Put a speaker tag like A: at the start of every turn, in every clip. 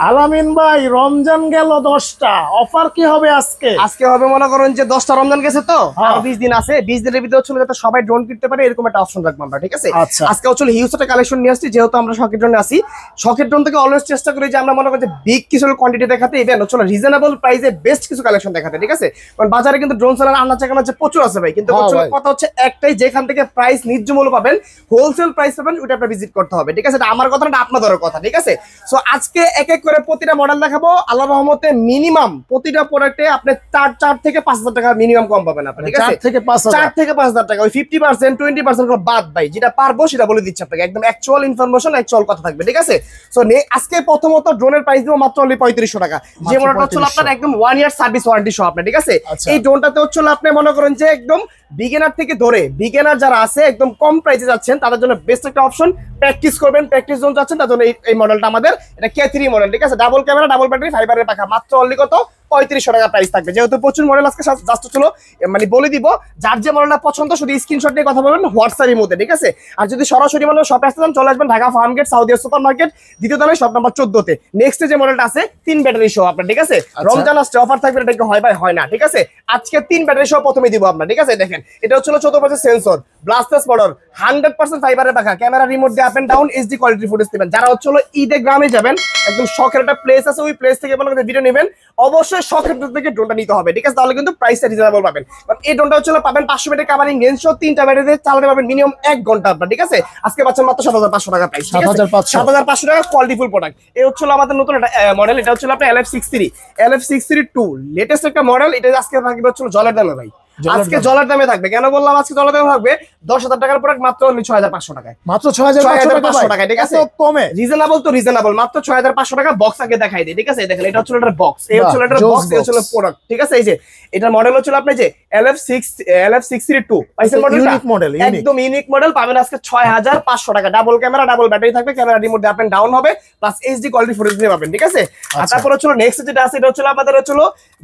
A: আলামিন ভাই, রমজান গেল 10টা, অফার কি হবে আজকে?
B: আজকে হবে মনে করেন যে 10টা রমজান গেছে তো আর 20 দিন আছে, 20 দিনের ভিতরে হচ্ছে যাতে সবাই ড্রোন কিনতে পারে এরকম একটা অপশন রাখবো আমরা, ঠিক আছে? আজকে হচ্ছে হিউজ একটা কালেকশন নিয়ে আসছি, যেহেতু আমরা শখের ড্রোনে আসি। শখের ড্রোন থেকে অলওয়েজ চেষ্টা করি যে আমরা মনে করি যে বিগ কিছু কোয়ান্টিটি দেখাতে, ইভেন হচ্ছে রিজনেবল প্রাইসে বেস্ট কিছু কালেকশন দেখাতে, ঠিক আছে? কারণ বাজারে কিন্তু ড্রোন সেলার আনাচে কানাচে প্রচুর আছে ভাই, কিন্তু কথা হচ্ছে একটাই, যেখান থেকে প্রাইস ন্যায্য মূল্য পাবেন, হোলসেল প্রাইস পাবেন, ওটা আপনারা ভিজিট করতে হবে, ঠিক আছে? এটা আমার কথা না, আপনাদের কথা, ঠিক আছে? সো আজকে এক এক করে প্রতিটা মডেল দেখাবো। আল্লাহর রহমতে মিনিমাম প্রতিটা প্রোডাক্টে আপনি 4 থেকে 5,000 টাকা মিনিমাম কম পাবেন আপনি, ঠিক আছে? 4 থেকে 5,000 টাকা, ওই 50% 20% বাদ ভাই, যেটা পারবো সেটা বলে দিচ্ছি আপনাকে, একদম অ্যাকচুয়াল ইনফরমেশন, অ্যাকচুয়াল কথা থাকবে, ঠিক আছে? সো আজকে প্রথমত ড্রোনের প্রাইস দিব মাত্র অনলি 3500 টাকা, যে মডেলটা হচ্ছে আপনার একদম 1 ইয়ার সার্ভিস ওয়ারেন্টি সহ আপনার, ঠিক আছে? এই ড্রোনটাতে হচ্ছে আপনি মনে করেন যে একদম বিগিনার থেকে ধরে বিগিনার যারা আছে একদম কম প্রাইসে যাচ্ছেন তাদের জন্য বেস্ট একটা অপশন। প্র্যাকটিস করবেন, প্র্যাকটিস জোন যাচ্ছেন, তার জন্য এই মডেলটা আমাদের, এটা K3 মডেল, ঠিক আছে? ডাবল ক্যামেরা, ডাবল ব্যাটারি, ফাইবারের পাখা, মাত্র অনলি কত 3500 টাকা প্রাইস থাকবে। যেহেতু প্রচুর মডেল আজকে জাস্ট ছিল মানে বলে দিব, যার যে মডেলটা পছন্দ শুধু স্ক্রিনশট নিয়ে কথা বলবেন হোয়াটসঅ্যাপের মধ্যে, ঠিক আছে? আর যদি সরাসরি মডেল শপে আসতে চান চলে আসবেন Dhaka Farm Gate, Saudi supermarket, দ্বিতীয় তলায় শপ নাম্বার 14 তে। নেক্সট যে মডেলটা আছে 3 ব্যাটারি সহ আপনার, ঠিক আছে? রমজান আসছে, অফার থাকবে, এটা কি হয় ভাই? হয় না, ঠিক আছে? আজকে 3 ব্যাটারি সহ প্রথমে দিব আপনার, ঠিক আছে? দেখেন এটা হচ্ছে 14 পাশে সেন্সর, ব্লাস্টার্স মডেল, 100% ফাইবারের পাখা, ক্যামেরা রিমোট দিয়ে up and down HD quality footage দিবেন। যারা হচ্ছে ঈদে গ্রামে যাবেন, একদম শখের একটা প্লেস আছে, ওই প্লেস থেকে মনে করেন ভিডিও নেবেন, অবশ্যই শখের থেকে ড্রোনটা নিতে হবে, ঠিক আছে? তাহলে কিন্তু প্রাইসটা রিজনেবল পাবেন। কারণ এই ড্রোনটা হচ্ছে পাবেন 500 মিটার কাভারিং রেঞ্জ সহ 3টা ব্যাটারিতে চালাতে পারবেন মিনিমাম 1 ঘন্টা আপনার, ঠিক আছে? আজকে পাচ্ছেন মাত্র 7,500 টাকা প্রাইস, 7,500 টাকা কোয়ালিটি ফুল প্রোডাক্ট। এই হচ্ছে আমাদের নতুন একটা মডেল, এটা হচ্ছে আপনার LF63 লেটেস্ট একটা মডেল। এটা আজকে থাকবে হচ্ছে জলের দামে ভাই, আজকে জলের দামে থাকবে। কেন বললাম আজকে জলের দামে থাকবে? 10,000 টাকার প্রোডাক্ট মাত্র 6,500 টাকায়, মাত্র 6,500 টাকায়, ঠিক আছে? কমে রিজনেবল তো রিজনেবল, মাত্র 6,500 টাকা। বক্স আগে দেখাই দিই, ঠিক আছে? দেখেন এটা হচ্ছে এটার বক্স, এই হচ্ছে এটার বক্স, এই হচ্ছে প্রোডাক্ট, ঠিক আছে? এই যে এটার মডেল হচ্ছে আপনি যে LF62 পাইছেন মডেল, একদম ইউনিক মডেল পাবেন আজকে 6,500 টাকা। ডাবল ক্যামেরা, ডাবল ব্যাটারি থাকবে, ক্যামেরা রিমোট দিয়ে আপ এন্ড ডাউন হবে, প্লাস এইচডি কোয়ালিটি ফুটেজ দিয়ে পাবেন, ঠিক আছে? আর তারপর হচ্ছে নেক্সট যেটা আছে এটা হচ্ছে আমাদের হচ্ছে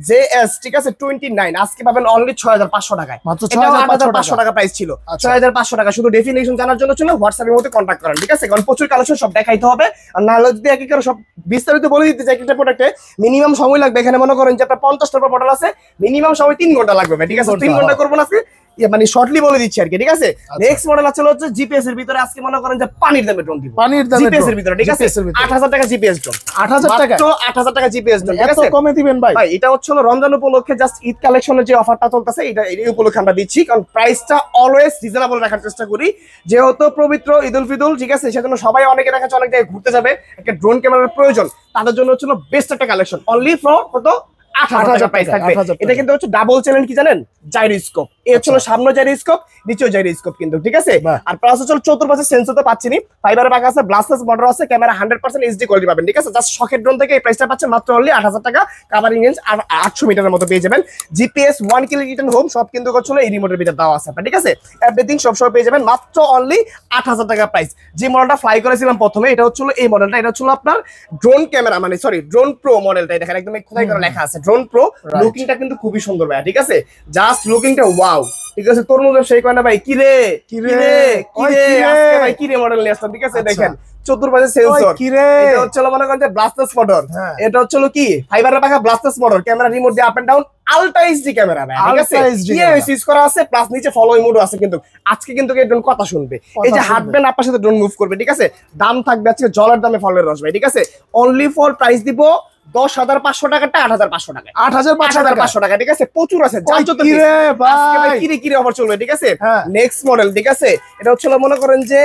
B: JS, ঠিক আছে? 29 আজকে পাবেন অনলি 6,500 টাকায়, মাত্র 6,500 টাকা প্রাইস ছিল, 6,500 টাকা। শুধু ডেফিনেশন জানার জন্য ছিল হোয়াটসঅ্যাপের মধ্যে কন্টাক্ট করেন, ঠিক আছে? কারণ প্রচুর কালেকশন সব দেখাইতে হবে, আর না হলে যদি এক এক করে সব বিস্তারিত বলে দিতে চাই একটা প্রোডাক্টে মিনিমাম সময় লাগবে। এখানে মনে করেন যে আপনার 50টা মডেল আছে, মিনিমাম সময় 3 ঘন্টা লাগবে, ঠিক আছে? 3 ঘন্টা করবো না আজকে, মানে শর্টলি বলে দিচ্ছি আর কি, ঠিক আছে? নেক্সট মডেল আছে হচ্ছে জিপিএস এর ভিতরে, আজকে মনে করেন যে পানির দামে ড্রোন দিব, পানির দামে জিপিএস এর ভিতরে, ঠিক আছে? 8,000 টাকা জিপিএস ড্রোন, 8,000 টাকা, 8,000 টাকা জিপিএস ড্রোন, ঠিক আছে? এত কমে দিবেন ভাই? ভাই এটা হচ্ছে রমজান উপলক্ষে জাস্ট ঈদ কালেকশনের যে অফারটা চলতেছে, এটা এই উপলক্ষে আমরা দিচ্ছি, কারণ প্রাইসটা অলওয়েজ রিজনেবল রাখার চেষ্টা করি, যেহেতু পবিত্র ঈদুল ফিদুল, ঠিক আছে? সেজন্য সবাই অনেকে দেখা যাচ্ছে অনেক জায়গায় ঘুরতে যাবে, একটা ড্রোন ক্যামেরার প্রয়োজন, তাদের জন্য হচ্ছে বেস্ট একটা কালেকশন, অনলি ফর কত 8,000 প্রাইস থাকবে। এটা কিন্তু হচ্ছে ডাবল চ্যানেল, কি জানেন? জাইরোস্কোপ। এই হচ্ছে সামনে জাইরোস্কোপ, নিচেও জাইরোস্কোপ কিন্তু, ঠিক আছে? আর প্লাস হচ্ছে 14 পাশে সেন্সর তো পাচ্ছিনি, ফাইবারের পাখা আছে, ব্লাস্টার্স মডেল আছে, ক্যামেরা 100% এইচডি কোয়ালিটি পাবেন, ঠিক আছে? জাস্ট শখের ড্রোন থেকে এই প্রাইসটা পাচ্ছেন মাত্র অনলি 8,000 টাকা, কভারিং রেঞ্জ আর 800 মিটারের মতো পেয়ে যাবেন। জিপিএস 1 কিলো রিটার্ন হোম সব কিন্তু হচ্ছে এই রিমোটের ভিতরে দেওয়া আছে, ঠিক আছে? এভরিথিং সব পেয়ে যাবেন মাত্র অনলি 8,000 টাকা প্রাইস। যে মডেলটা ফ্লাই করেছিলাম প্রথমে, এটা হচ্ছে এই মডেলটা, এটা হচ্ছে আপনার ড্রোন ক্যামেরা, মানে সরি ড্রোন প্রো মডেলটা। দেখেন একদম খোদাই করে লেখা আছে ড্রোন প্রো, লুকিংটা কিন্তু খুবই সুন্দর ভাই, ঠিক আছে? জাস্ট লুকিংটা ওয়াও, ঠিক আছে? তরমুজের সেই কয় না ভাই, কিরে কিরে কিরে আজকে ভাই কিরে মডেল নিয়ে আসলাম, ঠিক আছে? দেখেন 14 পাশে সেন্সর, এটা হচ্ছে মনে করেন যে ব্লাস্টার্স মডেল, এটা হচ্ছে কি ফাইবারের পাখা ব্লাস্টার্স মডেল, ক্যামেরা রিমোট দিয়ে up and down, ultra HD camera ভাই, ঠিক আছে? ইউএস করা আছে, প্লাস নিচে ফলো মোড আছে। কিন্তু আজকে কিন্তু এই ড্রোন কথা শুনবে, এই যে হাঁটবেন আপনার সাথে ড্রোন মুভ করবে, ঠিক আছে? দাম থাকবে আজকে জলের দামে ফলের রস ভাই, ঠিক আছে? অনলি ফর প্রাইস দিব 10,500 টাকাটা 8,500 টাকা, 8,500 টাকা, ঠিক আছে? প্রচুর আছে, কিরে কিরে অফার চলবে, ঠিক আছে? নেক্সট মডেল, ঠিক আছে? এটা হচ্ছে মনে করেন যে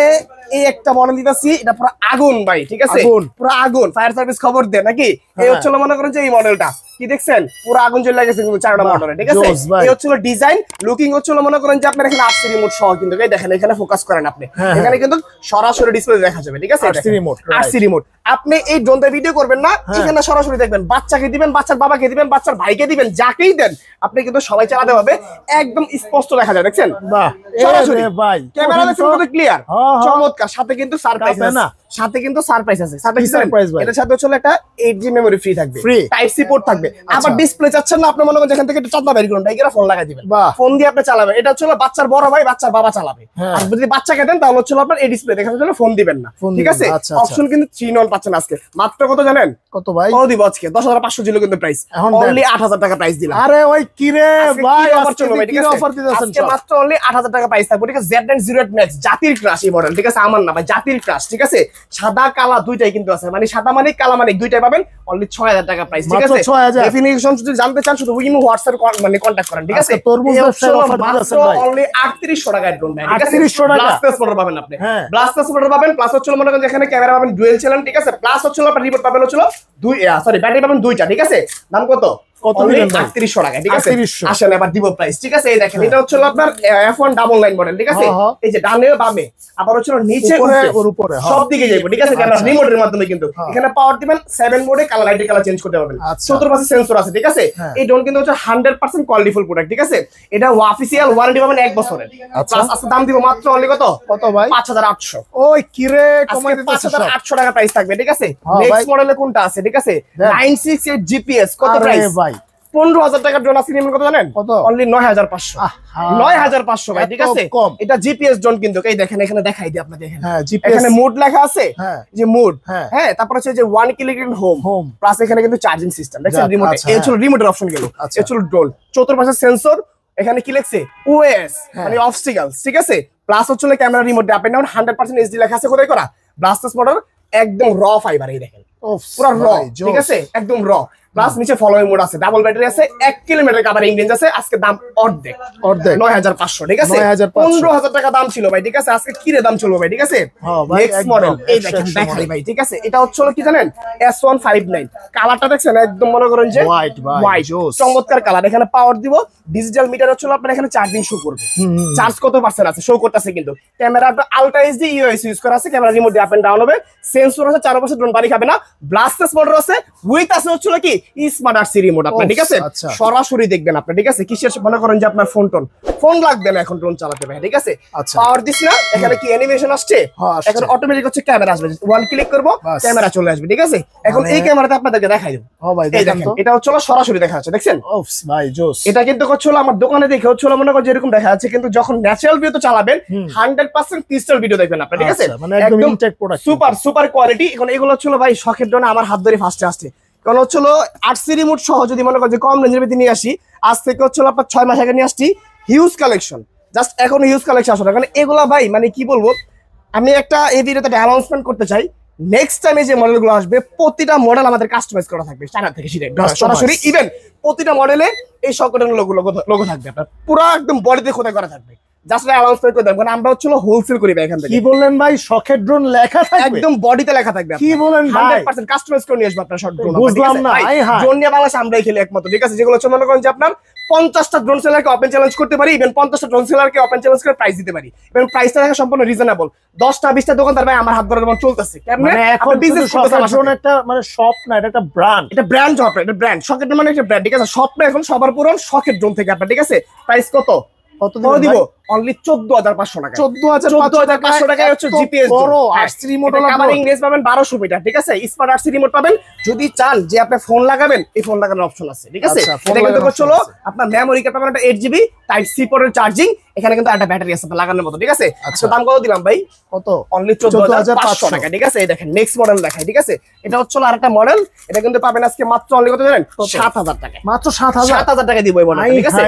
B: এই একটা মডেল দিতেছি, এটা পুরো আগুন ভাই, ঠিক আছে? পুরো আগুন, ফায়ার সার্ভিস খবর দেয় নাকি? এই হচ্ছে মনে করেন যে এই মডেলটা কি দেখছেন, পুরো আগুন জ্বলে গেছে কিন্তু 4টা মডেলে, ঠিক আছে? এই হচ্ছে ডিজাইন, লুকিং হচ্ছে মনে করেন যে আপনার এখানে আরসি রিমোট সহ কিন্তু, এই দেখেন এখানে ফোকাস করেন আপনি, এখানে কিন্তু সরাসরি ডিসপ্লে দেখা যাবে, ঠিক আছে? RC remote. আপনি এই ড্রোনটা ভিডিও করবেন না, এখানে সরাসরি দেখবেন, বাচ্চাকে দিবেন, বাচ্চার বাবাকে দিবেন, বাচ্চার ভাইকে দিবেন, যাকেই দেন আপনি কিন্তু সবাই চালাতে হবে, একদম স্পষ্ট দেখা যায়, দেখছেন? বাহ, সরাসরি ভাই ক্যামেরা দেখছেন কত ক্লিয়ার, চমৎকার। সাথে কিন্তু সারপ্রাইজ আছে না, সাথে কিন্তু সারপ্রাইজ আছে।
A: সারপ্রাইজ ভাই?
B: এটার সাথে হচ্ছে একটা 8GB মেমরি ফ্রি থাকবে, টাইপ সি পোর্ট থাকবে। আবার ডিসপ্লে চাচ্ছেন না আপনি, মনে করেন যেখান থেকে একটু চাঁদা বের করুন, ডাইরেক্ট ফোন লাগাই দিবেন, ফোন দিয়ে আপনি চালাবেন। এটা হচ্ছে বাচ্চার বড় ভাই, বাচ্চার বাবা চালাবে। আর যদি বাচ্চাকে দেন তাহলে হচ্ছে আপনার এই ডিসপ্লে দেখার জন্য ফোন দিবেন না, ঠিক আছে? অপশন কিন্তু 3 in 1 পাচ্ছেন আজকে। মাত্র কত জানেন?
A: কত ভাই?
B: ও দিব আজকে 10,500 ছিল কিন্তু প্রাইস, অনলি 8,000 টাকা প্রাইস দিলাম।
A: আরে ওই কি রে ভাই,
B: অফার চলবে ভাই, ঠিক আছে? অফার দিতেছেন আজকে মাত্র অনলি 8,000 টাকা প্রাইস থাকবে, ঠিক আছে? Z908 Max জাতির ক্রাশ এই মডেল, ঠিক আছে? আমার না ভাই, জাতির ক্রাশ, ঠিক আছে? সাদা কালা দুইটাই কিন্তু আছে, মানে সাদা মানে কালা মানে দুইটাই পাবেন, অনলি 6,000 টাকা প্রাইস, ঠিক আছে? ডেফিনিশন যদি জানতে চান শুধু উইমো হোয়াটসঅ্যাপ মানে কন্টাক্ট করেন, ঠিক আছে?
A: তরমুজ ব্যবসার অফার দিতেছেন ভাই,
B: অনলি 3800 টাকায় ড্রোন ভাই, ঠিক আছে?
A: 3800 টাকা
B: ব্লাস্টাস মোটর পাবেন আপনি, ব্লাস্টাস মোটর পাবেন, প্লাস হচ্ছে মনে করেন এখানে ক্যামেরা পাবেন ডুয়েল চ্যানেল, ঠিক আছে? প্লাস হচ্ছে আপনার রিমোট পাবেন হচ্ছে ব্যাটারি পাবেন দুইটা, ঠিক আছে? দাম কত? কত দিবেন? 3800 টাকা, ঠিক আছে? আসেন এবার দিব প্রাইস, ঠিক আছে? এই দেখেন, এটা হচ্ছে আপনার F1 ডাবল লাইন মডেল, ঠিক আছে? এই যে ডানে বামে আবার হচ্ছে নিচে উপরে সব দিকে যাইবো, ঠিক আছে? ক্যামেরা রিমোটের মাধ্যমে কিন্তু এখানে পাওয়ার দিবেন 7 মোডে, কালার লাইটের কালার চেঞ্জ করতে পারবেন, 14 পাশে সেন্সর আছে, ঠিক আছে? এই ড্রোন কিন্তু হচ্ছে 100% কোয়ালিটি ফুল প্রোডাক্ট, ঠিক আছে? এটা অফিশিয়াল ওয়ারেন্টি পাবেন 1 বছরের। প্লাস আজকে দাম দিব মাত্র অনলি কত ভাই? 5800।
A: ওই কি রে, কমাই দিতেছ?
B: 5800 টাকা প্রাইস থাকবে, ঠিক আছে? নেক্সট মডেলে কোনটা আছে, ঠিক আছে? 968 GPS কত প্রাইস ভাই? 15,000 টাকা ড্রোন আছে, কত জানেন? অনলি 9,500। 9,500 ভাই, ঠিক আছে? এটা জিপিএস ড্রোন কিন্তু, এই দেখেন এখানে দেখাই দিই আপনাদের, এখানে মোড লেখা আছে, যে মোড, হ্যাঁ, তারপর হচ্ছে যে 1 ক্লিক ইন হোম, প্লাস এখানে কিন্তু চার্জিং সিস্টেম, দেখছেন? রিমোট, এই হচ্ছে রিমোটের অপশন গেল, এই হচ্ছে ড্রোন, 14 পাশে সেন্সর, এখানে কি লেখছে? ওএস মানে অবস্টাকলস, ঠিক আছে? প্লাস হচ্ছে camera remote up and down 100% HD লেখা আছে, কোথায় করা? ব্লাস্টাস মোটর, একদম র ফাইবার, এই দেখেন পুরো র, ঠিক আছে? একদম র। প্লাস নিচে ফলোইং মোড আছে, ডাবল ব্যাটারি আছে, 1 কিলোমিটার কভারিং রেঞ্জ আছে। আজকে দাম অর্ধেক 9,500, ঠিক আছে? 15,000 টাকা দাম ছিল ভাই, ঠিক আছে? আজকে কি রে দাম চলবে ভাই, ঠিক আছে? নেক্সট মডেল এই দেখেন, দেখাই ভাই, ঠিক আছে? এটা হচ্ছে কি জানেন? S159 কালারটা দেখছেন, একদম মনে করেন যে হোয়াইট, চমৎকার কালার। এখানে পাওয়ার দিব, ডিজিটাল মিটার হচ্ছে আপনার এখানে চার্জিং শো করবে, চার্জ কত পার্সেন্ট আছে শো করতেছে কিন্তু। ক্যামেরাটা আলট্রা এইচডি ইউএস ইউজ করা আছে, camera remote up and down হবে, সেন্সর আছে, 4 পাশে ড্রোন বাড়ি খাবে না, ব্লাস্টাস মোটর আছে, উইথ আছে হচ্ছে কি স্মার্ট আরসি রিমোট আপনার, ঠিক আছে? সরাসরি দেখবেন আপনি, ঠিক আছে? কিসের মনে করেন যে আপনার ফোন লাগবে না এখন ড্রোন চালাতে ভাই, ঠিক আছে? পাওয়ার দিছি না, এখানে কি অ্যানিমেশন আসছে, এখন অটোমেটিক হচ্ছে ক্যামেরা আসবে, 1 ক্লিক করব ক্যামেরা চলে আসবে, ঠিক আছে? এখন এই ক্যামেরাতে আপনাদেরকে দেখাই দেব, এই দেখেন, এটা হচ্ছে সরাসরি দেখা যাচ্ছে, দেখছেন? ভাই জোস। এটা কিন্তু হচ্ছে আমার দোকানে দেখে হচ্ছে মনে করেন যে এরকম দেখা যাচ্ছে, কিন্তু যখন ন্যাচারাল ভিউ তো চালাবেন 100% ক্রিস্টাল ভিডিও দেখবেন আপনি, ঠিক আছে? মানে একদম ইনটেক প্রোডাক্ট, সুপার কোয়ালিটি। এখন এগুলো হচ্ছে ভাই শখের ড্রোন আমার হাত ধরে ফার্স্টে আসছে, কারণ হচ্ছে আরসি রিমোট সহ যদি মনে করেন যে কম রেঞ্জের ভিতরে নিয়ে আসি, আজ থেকে হচ্ছে আপনার 6 মাস আগে নিয়ে আসছি, হিউজ কালেকশন, জাস্ট এখন হিউজ কালেকশন আসলে। কারণ এগুলা ভাই মানে কি বলবো, আমি একটা এই ভিডিওতে অ্যানাউন্সমেন্ট করতে চাই, নেক্সট টাইমে যে মডেলগুলো আসবে প্রতিটা মডেল আমাদের কাস্টমাইজ করা থাকবে, চায়না থেকে সরাসরি। ইভেন প্রতিটা মডেলে এই সকলের লোগো থাকবে, আপনার পুরো একদম বডিতে খোদাই করা থাকবে, জাস্ট অ্যানাউন্সমেন্ট করে দেব, কারণ আমরা হচ্ছে হোলসেল করি ভাই এখান থেকে।
A: কি বললেন ভাই, শখের ড্রোন লেখা থাকবে,
B: একদম বডিতে লেখা থাকবে।
A: কি বলেন ভাই,
B: 100% কাস্টমাইজ করে নিয়ে আসবে আপনার শর্ট ড্রোন।
A: বুঝলাম না,
B: ড্রোন নিয়ে বাংলাদেশে আমরাই খেলি একমাত্র, ঠিক আছে? যেগুলো হচ্ছে মনে করেন যে আপনার 50টা ড্রোন সেলারকে ওপেন চ্যালেঞ্জ করতে পারি, ইভেন 50টা ড্রোন সেলারকে ওপেন চ্যালেঞ্জ করে প্রাইস দিতে পারি, এবং প্রাইসটা থাকে সম্পূর্ণ রিজনেবল। 10টা 20টা দোকানদার ভাই আমার হাত ধরে যেমন চলতেছে,
A: মানে এখন বিজনেস ড্রোন একটা মানে শপ না, এটা একটা ব্র্যান্ড,
B: এটা ব্র্যান্ড হবে, এটা ব্র্যান্ড। শখের ড্রোন মানে একটা ব্র্যান্ড, ঠিক আছে? শপটা এখন সবার পুরন শখের ড্রোন থেকে আপনার, ঠিক আছে? প্রাইস কত দিব? অনলি 14,500 টাকা। 14,500 টাকায় হচ্ছে জিপিএস বড় আরসি রিমোট কভারিং রেঞ্জ পাবেন 1200 মিটার, ঠিক আছে? স্মার্ট আরসি রিমোট পাবেন। যদি চান যে আপনি ফোন লাগাবেন, এই ফোন লাগানোর অপশন আছে, ঠিক আছে? এটা কিন্তু চলো আপনার মেমরি কার্ড পাবেন একটা 8GB টাইপ সি পোর্টের চার্জিং, এখানে কিন্তু একটা ব্যাটারি আছে লাগানোর মতো, ঠিক আছে? আচ্ছা, দাম কত দিলাম ভাই? কত? অনলি 14,500 টাকা, ঠিক আছে? এই দেখেন নেক্সট মডেল দেখাই, ঠিক আছে? এটা হচ্ছে আরেকটা মডেল, এটা কিন্তু পাবেন আজকে মাত্র অনলি কত জানেন? 7,000 টাকা, মাত্র 7,000 টাকা দিব এই মডেল, ঠিক আছে?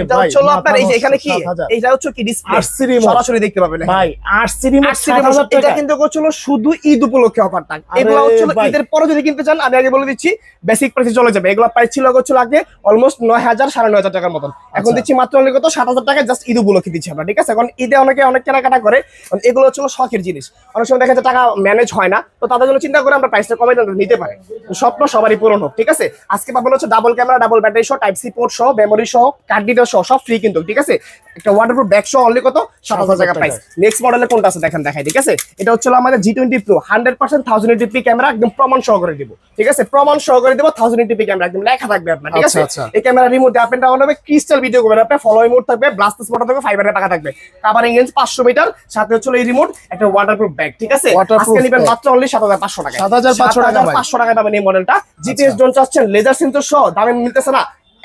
B: এটা হচ্ছে আপনার এই যে এখানে কি, এইটা হচ্ছে কি ডিসপ্লে সরাসরি দেখতে পাবেন ভাই, আরসি রিমোট 7,000 টাকা। এটা কিন্তু হচ্ছিল শুধু ঈদ উপলক্ষে অফার টাকা, এগুলো হচ্ছিল ঈদের পরে যদি কিনতে চান আমি আগে বলে দিচ্ছি বেসিক প্রাইসে চলে যাবে। এগুলো প্রাইস ছিল আগে অলমোস্ট 9,000 9,500 টাকার মতন, এখন দিচ্ছি মাত্র অনলি কত 7,000 টাকা, জাস্ট ঈদ উপলক্ষে দিচ্ছি আমরা, ঠিক আছে? এখন ঈদে অনেক কেনাকাটা করে, এগুলো হচ্ছিল শখের জিনিস, অনেক সময় দেখা যায় টাকা ম্যানেজ হয় না, তো তাদের জন্য চিন্তা করে আমরা প্রাইসটা কমাই নিতে পারি, স্বপ্ন সবারই পূরণ হোক, ঠিক আছে? আজকে পাবেন হচ্ছে ডাবল ক্যামেরা, ডাবল ব্যাটারি সহ, টাইপ সি পোর্ট সহ, মেমোরি সহ, কার্ড ডিটেল সহ, সব ফ্রি কিন্তু, ঠিক আছে? একটা ওয়াটারপ্রুফ ব্যাগ সহ অনলি কত 7000 টাকা প্রাইস। নেক্সট মডেলে কোনটা আছে দেখেন দেখাই, ঠিক আছে? এটা হচ্ছে আমাদের G20 Pro 100% 1080p ক্যামেরা, একদম প্রমাণ সহকারে দিব, ঠিক আছে? প্রমাণ সহকারে দিব 1080p ক্যামেরা, একদম লেখা থাকবে আপনার, ঠিক আছে? এই camera remote up and down হবে, ক্রিস্টাল ভিডিও করবেন আপনি, ফলোইং মোড থাকবে, ব্লাস্টাস মোড থাকবে, ফাইবারের পাকা থাকবে, কভারিং রেঞ্জ 500 মিটার, সাথে হচ্ছে এই রিমোট, একটা ওয়াটারপ্রুফ ব্যাগ, ঠিক আছে? আজকে নেবেন মাত্র অনলি 7500 টাকা। 7500 টাকা দামের এই মডেলটা। জিপিএস ড্রোন চাচ্ছেন, লেজার সেন্সর সহ, দামে মিলতেছে না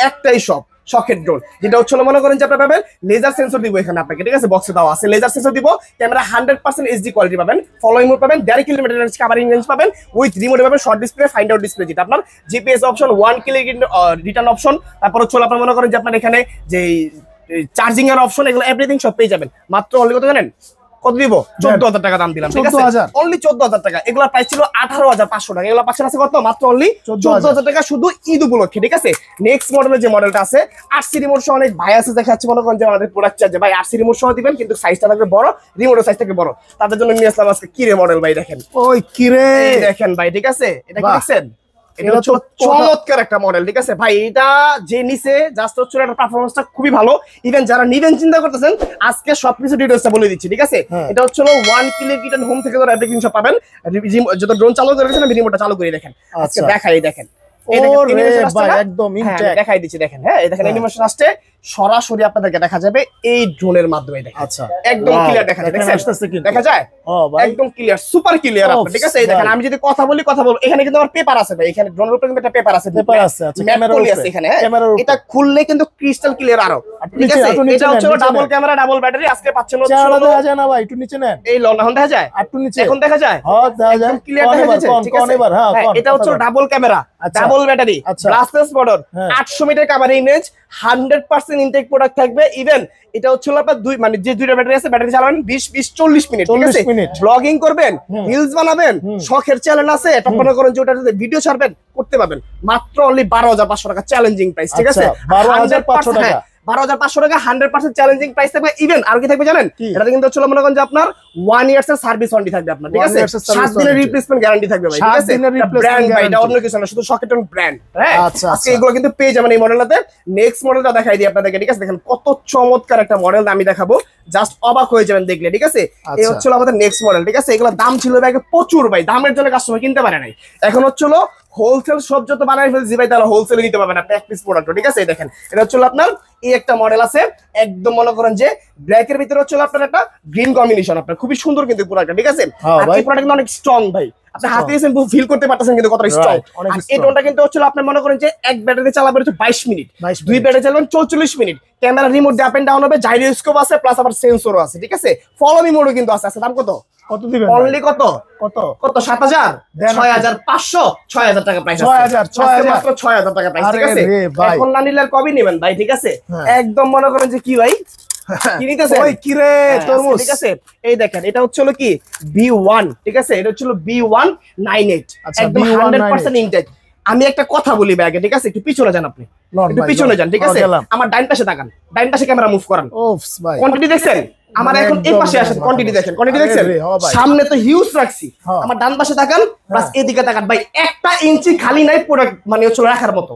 B: একটাই সব, শখের ড্রোন, যেটা হচ্ছে মনে করেন যে আপনারা পাবেন লেজার সেন্সর দিব এখানে আপনাকে, ঠিক আছে? বক্সে দেওয়া আছে লেজার সেন্সর দিব, ক্যামেরা 100% এইচডি কোয়ালিটি পাবেন, ফলোইং মোড পাবেন, 1.5 কিলোমিটার রেঞ্জ কভারিং রেঞ্জ পাবেন, উইথ রিমোট পাবেন, short display, find out display, যেটা আপনার GPS option, 1 click return option, তারপর হচ্ছে আপনারা মনে করেন যে আপনার এখানে যে চার্জিং এর অপশন, এগুলো এভরিথিং সব পেয়ে যাবেন। মাত্র অনলি কত জানেন? কত দিব? 14000 টাকা দাম দিলাম, ঠিক আছে? অনলি 14000 টাকা। এগুলা প্রাইস ছিল 18500 টাকা, এগুলা পাচ্ছেন আছে কত? মাত্র অনলি 14000 টাকা, শুধু ঈদ উপলক্ষে, ঠিক আছে? নেক্সট মডেলের যে মডেলটা আছে, আরসি রিমোট সহ, অনেক ভাই আছে দেখাচ্ছে মনে করেন যে আমাদের প্রোডাক্ট চার্জে ভাই আরসি রিমোট সহ দিবেন, কিন্তু সাইজটা থাকবে বড়, রিমোটের সাইজ থেকে বড়, তাদের জন্য নিয়ে আসলাম আজকে কিরে মডেল ভাই। দেখেন
A: ওই কিরে
B: দেখেন ভাই, ঠিক আছে? এটা কি দেখছেন? এটা হচ্ছে চমৎকার একটা মডেল, ঠিক আছে ভাই? এটা যে নিচে জাস্ট হচ্ছে এটা পারফরম্যান্সটা খুবই ভালো। ইভেন যারা নিবেন চিন্তা করতেছেন, আজকে সবকিছু ডিটেইলসটা বলে দিচ্ছি, ঠিক আছে? এটা হচ্ছে 1 ক্লিক রিটার্ন হোম থেকে ধরে এভরিথিং সব পাবেন। যত ড্রোন চালু করে রেখেছেন, আমি রিমোটটা চালু করে দেখেন, আজকে দেখাই দেখেন,
A: একদম
B: দেখাই দিচ্ছি দেখেন। হ্যাঁ, এই দেখেন অ্যানিমেশন আসছে, সরাসরি আপনাদেরকে দেখা যাবে এই ড্রোনের মাধ্যমে। দেখেন একদম ক্লিয়ার দেখা যায়, দেখা যায় একদম ক্লিয়ার, সুপার ক্লিয়ার আপনার, ঠিক আছে? এই দেখেন আমি যদি কথা বলবো, এখানে কিন্তু আমার পেপার আছে ভাই, এখানে ড্রোনের উপরে কিন্তু একটা পেপার আছে, ক্যামেরা আছে এখানে, এটা খুললে কিন্তু ক্রিস্টাল ক্লিয়ার আরো, ঠিক আছে? এটা হচ্ছে ডাবল ক্যামেরা, ডাবল ব্যাটারি। আজকে পাচ্ছেন হচ্ছে
A: দেখা যায় না ভাই, একটু নিচে নেন,
B: এই লন এখন দেখা যায়,
A: একটু নিচে
B: এখন দেখা যায়,
A: হ্যাঁ দেখা যায়,
B: ক্লিয়ার দেখা যাচ্ছে, ঠিক আছে? এটা হচ্ছে double camera, double battery, blasters model, 800 meter covering range, 100% intact product থাকবে। ইভেন এটা হচ্ছে আপনার দুই মানে যে দুইটা ব্যাটারি আছে, ব্যাটারি চালাবেন 20-40 মিনিট, ঠিক আছে? ব্লগিং করবেন, রিলস বানাবেন, শখের চ্যানেল আছে, এটা মনে করেন যে ওটাতে ভিডিও ছাড়বেন, করতে পারবেন। মাত্র অনলি 12500 টাকা চ্যালেঞ্জিং প্রাইস, ঠিক আছে?
A: 12500 টাকা,
B: 12500 টাকা 100% চ্যালেঞ্জিং প্রাইস থাকবে। ইভেন আর কি থাকবে জানেন? এটাতে কিন্তু হচ্ছে মনে করেন যে আপনার 1 ইয়ার্স এর সার্ভিস ওয়ারেন্টি থাকবে আপনার, ঠিক আছে? 7 দিনের রিপ্লেসমেন্ট গ্যারান্টি থাকবে ভাই, ঠিক আছে? ব্র্যান্ড ভাই, এটা অন্য কিছু না, শুধু সকেটন ব্র্যান্ড। হ্যাঁ, আজকে এগুলো কিন্তু পেয়ে যাবেন এই মডেলটাতে। নেক্সট মডেলটা দেখাই দিই আপনাদেরকে, ঠিক আছে? দেখেন কত চমৎকার একটা মডেল, আমি দেখাবো, জাস্ট অবাক হয়ে যাবেন দেখলে, ঠিক আছে? এই হচ্ছে আমাদের নেক্সট মডেল, ঠিক আছে? এগুলো দাম ছিল ভাই প্রচুর ভাই, দামের জন্য কাস্টমার কিনতে পারে নাই। এখন হচ্ছে হোলসেল সব যত বানাই ফেলছি ভাই, তাহলে হোলসেলে নিতে পারবেন আপনি এক পিস প্রোডাক্ট, ঠিক আছে? দেখেন এটা হচ্ছে আপনার এই একটা মডেল আছে, একদম মনে করেন যে ব্ল্যাক এর ভিতরে হচ্ছে আপনার একটা গ্রিন কম্বিনেশন, আপনার খুবই সুন্দর কিন্তু প্রোডাক্টটা, ঠিক আছে? আর এই প্রোডাক্ট অনেক স্ট্রং ভাই, আপনি হাতে এসে ফিল করতে পারতেছেন কিন্তু কতটা স্ট্রং। আর এই ড্রোনটা কিন্তু হচ্ছে আপনি মনে করেন যে এক ব্যাটারিতে চালাবেন হচ্ছে 22 মিনিট, দুই ব্যাটারি চালাবেন 44 মিনিট, ক্যামেরা রিমোট দিয়ে আপ এন্ড ডাউন হবে, জাইরোস্কোপ আছে, প্লাস আবার সেন্সরও আছে, ঠিক আছে? ফলো মি মোডও কিন্তু আছে। দাম কত
A: দিবেন?
B: অনলি কত 7000, 6500, 6000 টাকা প্রাইস, 6000 মাত্র 6000 টাকা প্রাইস, ঠিক আছে? এখন না নিলে আর কবে নেবেন ভাই, ঠিক আছে? একদম মনে করেন যে কি ভাই কি নিতেছে, ওই কি রে তরমুজ, ঠিক আছে? এই দেখেন এটা হচ্ছে কি B1, ঠিক আছে? এটা হচ্ছে B198, একদম 100% ইনটেক। আমি একটা কথা বলি ভাই আগে, ঠিক আছে? একটু পিছনে যান, আপনি একটু পিছনে যান, ঠিক আছে? আমার ডাইন পাশে তাকান, ডাইন পাশে ক্যামেরা মুভ করান। কোয়ান্টিটি দেখছেন? আমার এখন এই পাশে আসেন, কোয়ান্টিটি দেখেন, কোয়ান্টিটি দেখছেন? সামনে তো হিউজ রাখছি, আমার ডান পাশে তাকান, প্লাস এদিকে তাকান ভাই, 1 ইঞ্চি খালি নাই প্রোডাক্ট মানে হচ্ছে রাখার মতো।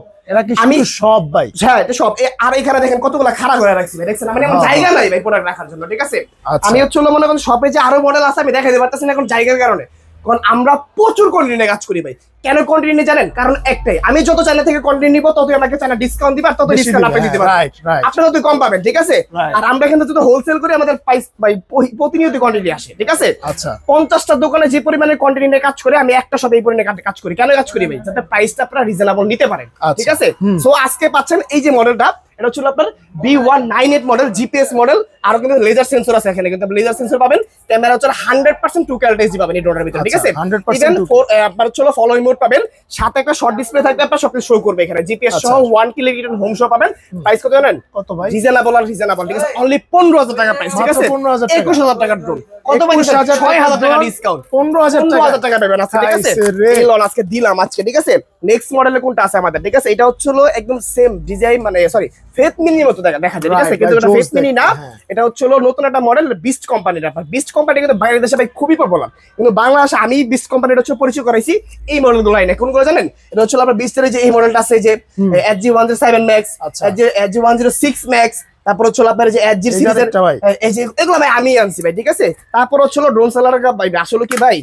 A: আমি সব ভাই,
B: হ্যাঁ এটা সব। আর এখানে দেখেন কতগুলো খাড়া করে রাখছি ভাই, দেখছেন? মানে আমার জায়গা নাই ভাই প্রোডাক্ট রাখার জন্য, ঠিক আছে? আমি হচ্ছে মনে করেন শপে যে আরো মডেল আছে আমি দেখাইতে পারতেছি না এখন জায়গার কারণে, কারণ আমরা প্রচুর কন্টিনিউ কাজ করি ভাই। কেন কন্টিনিউ জানেন? কারণ একটাই, আমি যত চ্যানেল থেকে কন্টিনিউ নিব ততই আমাকে চ্যানেল ডিসকাউন্ট দিবে, আর তত ডিসকাউন্ট আপনি দিতে পারবেন, আপনি ততই কম পাবেন, ঠিক আছে? আর আমরা কিন্তু যত হোলসেল করি আমাদের প্রাইস ভাই প্রতিনিয়ত কন্টিনিউ আসে, ঠিক আছে?
A: আচ্ছা
B: 50টা দোকানে যে পরিমাণে কন্টিনিউ কাজ করে, আমি একটা শপে এই পরিমাণে কাজ করি। কেন কাজ করি ভাই? যাতে প্রাইসটা আপনারা রিজনেবল নিতে পারেন, ঠিক আছে? সো আজকে পাচ্ছেন এই যে মডেলটা, এটা হচ্ছে আপনার B198 মডেল, জিপিএস মডেল, আর কিন্তু লেজার সেন্সর আছে এখানে, কিন্তু লেজার সেন্সর পাবেন, ক্যামেরা হচ্ছে 100% 2K HDR পাবেন এই ড্রোনের ভিতরে, ঠিক আছে? ইভেন আপনার হচ্ছে ফলোইং মোড পাবেন, সাথে একটা শর্ট ডিসপ্লে থাকবে, আপনার সবকিছু শো করবে এখানে, জিপিএস সহ 1 ক্লিক রিটার্ন হোম শো পাবেন। প্রাইস কত জানেন?
A: কত ভাই?
B: রিজনেবল আর রিজনেবল, ঠিক আছে? অনলি 15000 টাকা প্রাইস, ঠিক আছে? 21000 টাকার ড্রোন, কত পাবেন? 6000 টাকা ডিসকাউন্ট, 15000 টাকা পাবেন আজকে, ঠিক আছে? এই লন আজকে দিলাম আজকে, ঠিক আছে? নেক্সট মডেলে কোনটা আছে আমাদের, ঠিক আছে? এটা হচ্ছে একদম সেম ডিজাইন, মানে সরি ফেথ মিনির মতো দেখা যায়, ঠিক আছে? কিন্তু এটা ফেথ মিনি না, এটা হচ্ছে নতুন একটা মডেল, বিস্ট কোম্পানির। আপনার বিস্ট কোম্পানি কিন্তু বাইরের দেশে ভাই খুবই পপুলার, কিন্তু বাংলাদেশে আমি বিস্ট কোম্পানির হচ্ছে পরিচয় করাইছি এই মডেলগুলো লাইনে। কোনগুলো জানেন? এটা হচ্ছে আপনার বিস্টের যে এই মডেলটা আছে যে SG107 Max, SG106 Max, তারপর হচ্ছে আপনার যে এসজি সিরিজের এই যে এগুলো ভাই আমি আনছি ভাই, ঠিক আছে। তারপর হচ্ছে ড্রোন সেলার ভাই, আসলে কি ভাই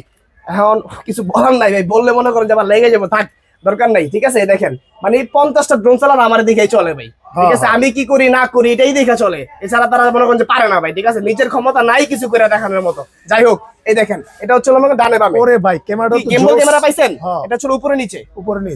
B: এখন কিছু বলার নাই ভাই, বললে মনে করেন যে আমার লেগে যাবো, থাক দরকার নাই, ঠিক আছে। দেখেন মানে 50টা ড্রোন সেলার আমার দিকেই চলে ভাই, ঠিক আছে। আমি কি করি না করি এটাই দেখা চলে, এছাড়া তারা মনে করেন যে পারে না ভাই, ঠিক আছে। নিজের ক্ষমতা নাই কিছু করে দেখানোর মতো। যাই হোক, এই দেখেন এটা হচ্ছে আমাকে ডানে বামে।
A: ওরে ভাই ক্যামেরাটা তো
B: ক্যামেরা পাইছেন, এটা হচ্ছে উপরে নিচে,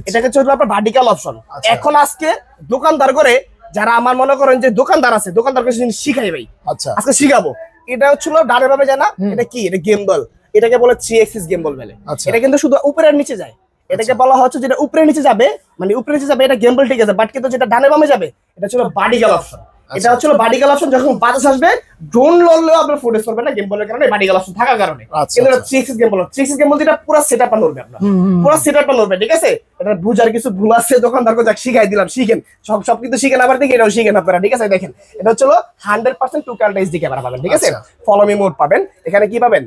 B: এটাকে হচ্ছে আপনার ভার্টিক্যাল অপশন। এখন আজকে দোকানদার করে যারা আমার মনে করেন যে দোকানদার আছে, দোকানদারকে শিখাই ভাই, আচ্ছা আজকে শিখাবো। এটা হচ্ছে ডানে বামে জানা, এটা কি, এটা গেমবল, এটাকে বলে 3 এক্সিস গেমবল বলে। এটা কিন্তু শুধু উপরে আর নিচে যায়, এটাকে বলা হচ্ছে যেটা উপরে নিচে যাবে, মানে উপরে নিচে যাবে এটা গেমবল, ঠিক আছে। বাট কিন্তু যেটা ডানে বামে যাবে এটা হচ্ছে ভার্টিক্যাল অপশন। এটা হচ্ছে ভার্টিক্যাল অপশন, যখন বাতাস আসবে ড্রোন লড়লেও আপনার ফুটেজ করবে না গেমবলের কারণে, ভার্টিক্যাল অপশন থাকার কারণে। কিন্তু এটা 3 এক্সিস গেমবল, 3 এক্সিস গেমবল যেটা পুরো সেটআপটা নড়বে, আপনার পুরো সেটআপটা নড়বে, ঠিক আছে। এটা বুঝার কিছু ভুল আছে, দোকানদারকে যাক শিখাই দিলাম, শিখেন সব কিছু শিখেন, আবার দেখি এটাও শিখেন আপনারা, ঠিক আছে। দেখেন এটা হচ্ছে 100% 2 ক্যামেরা এইচডি ক্যামেরা পাবেন, ঠিক আছে। ফলো মি মোড পাবেন, এখানে কি পাবেন,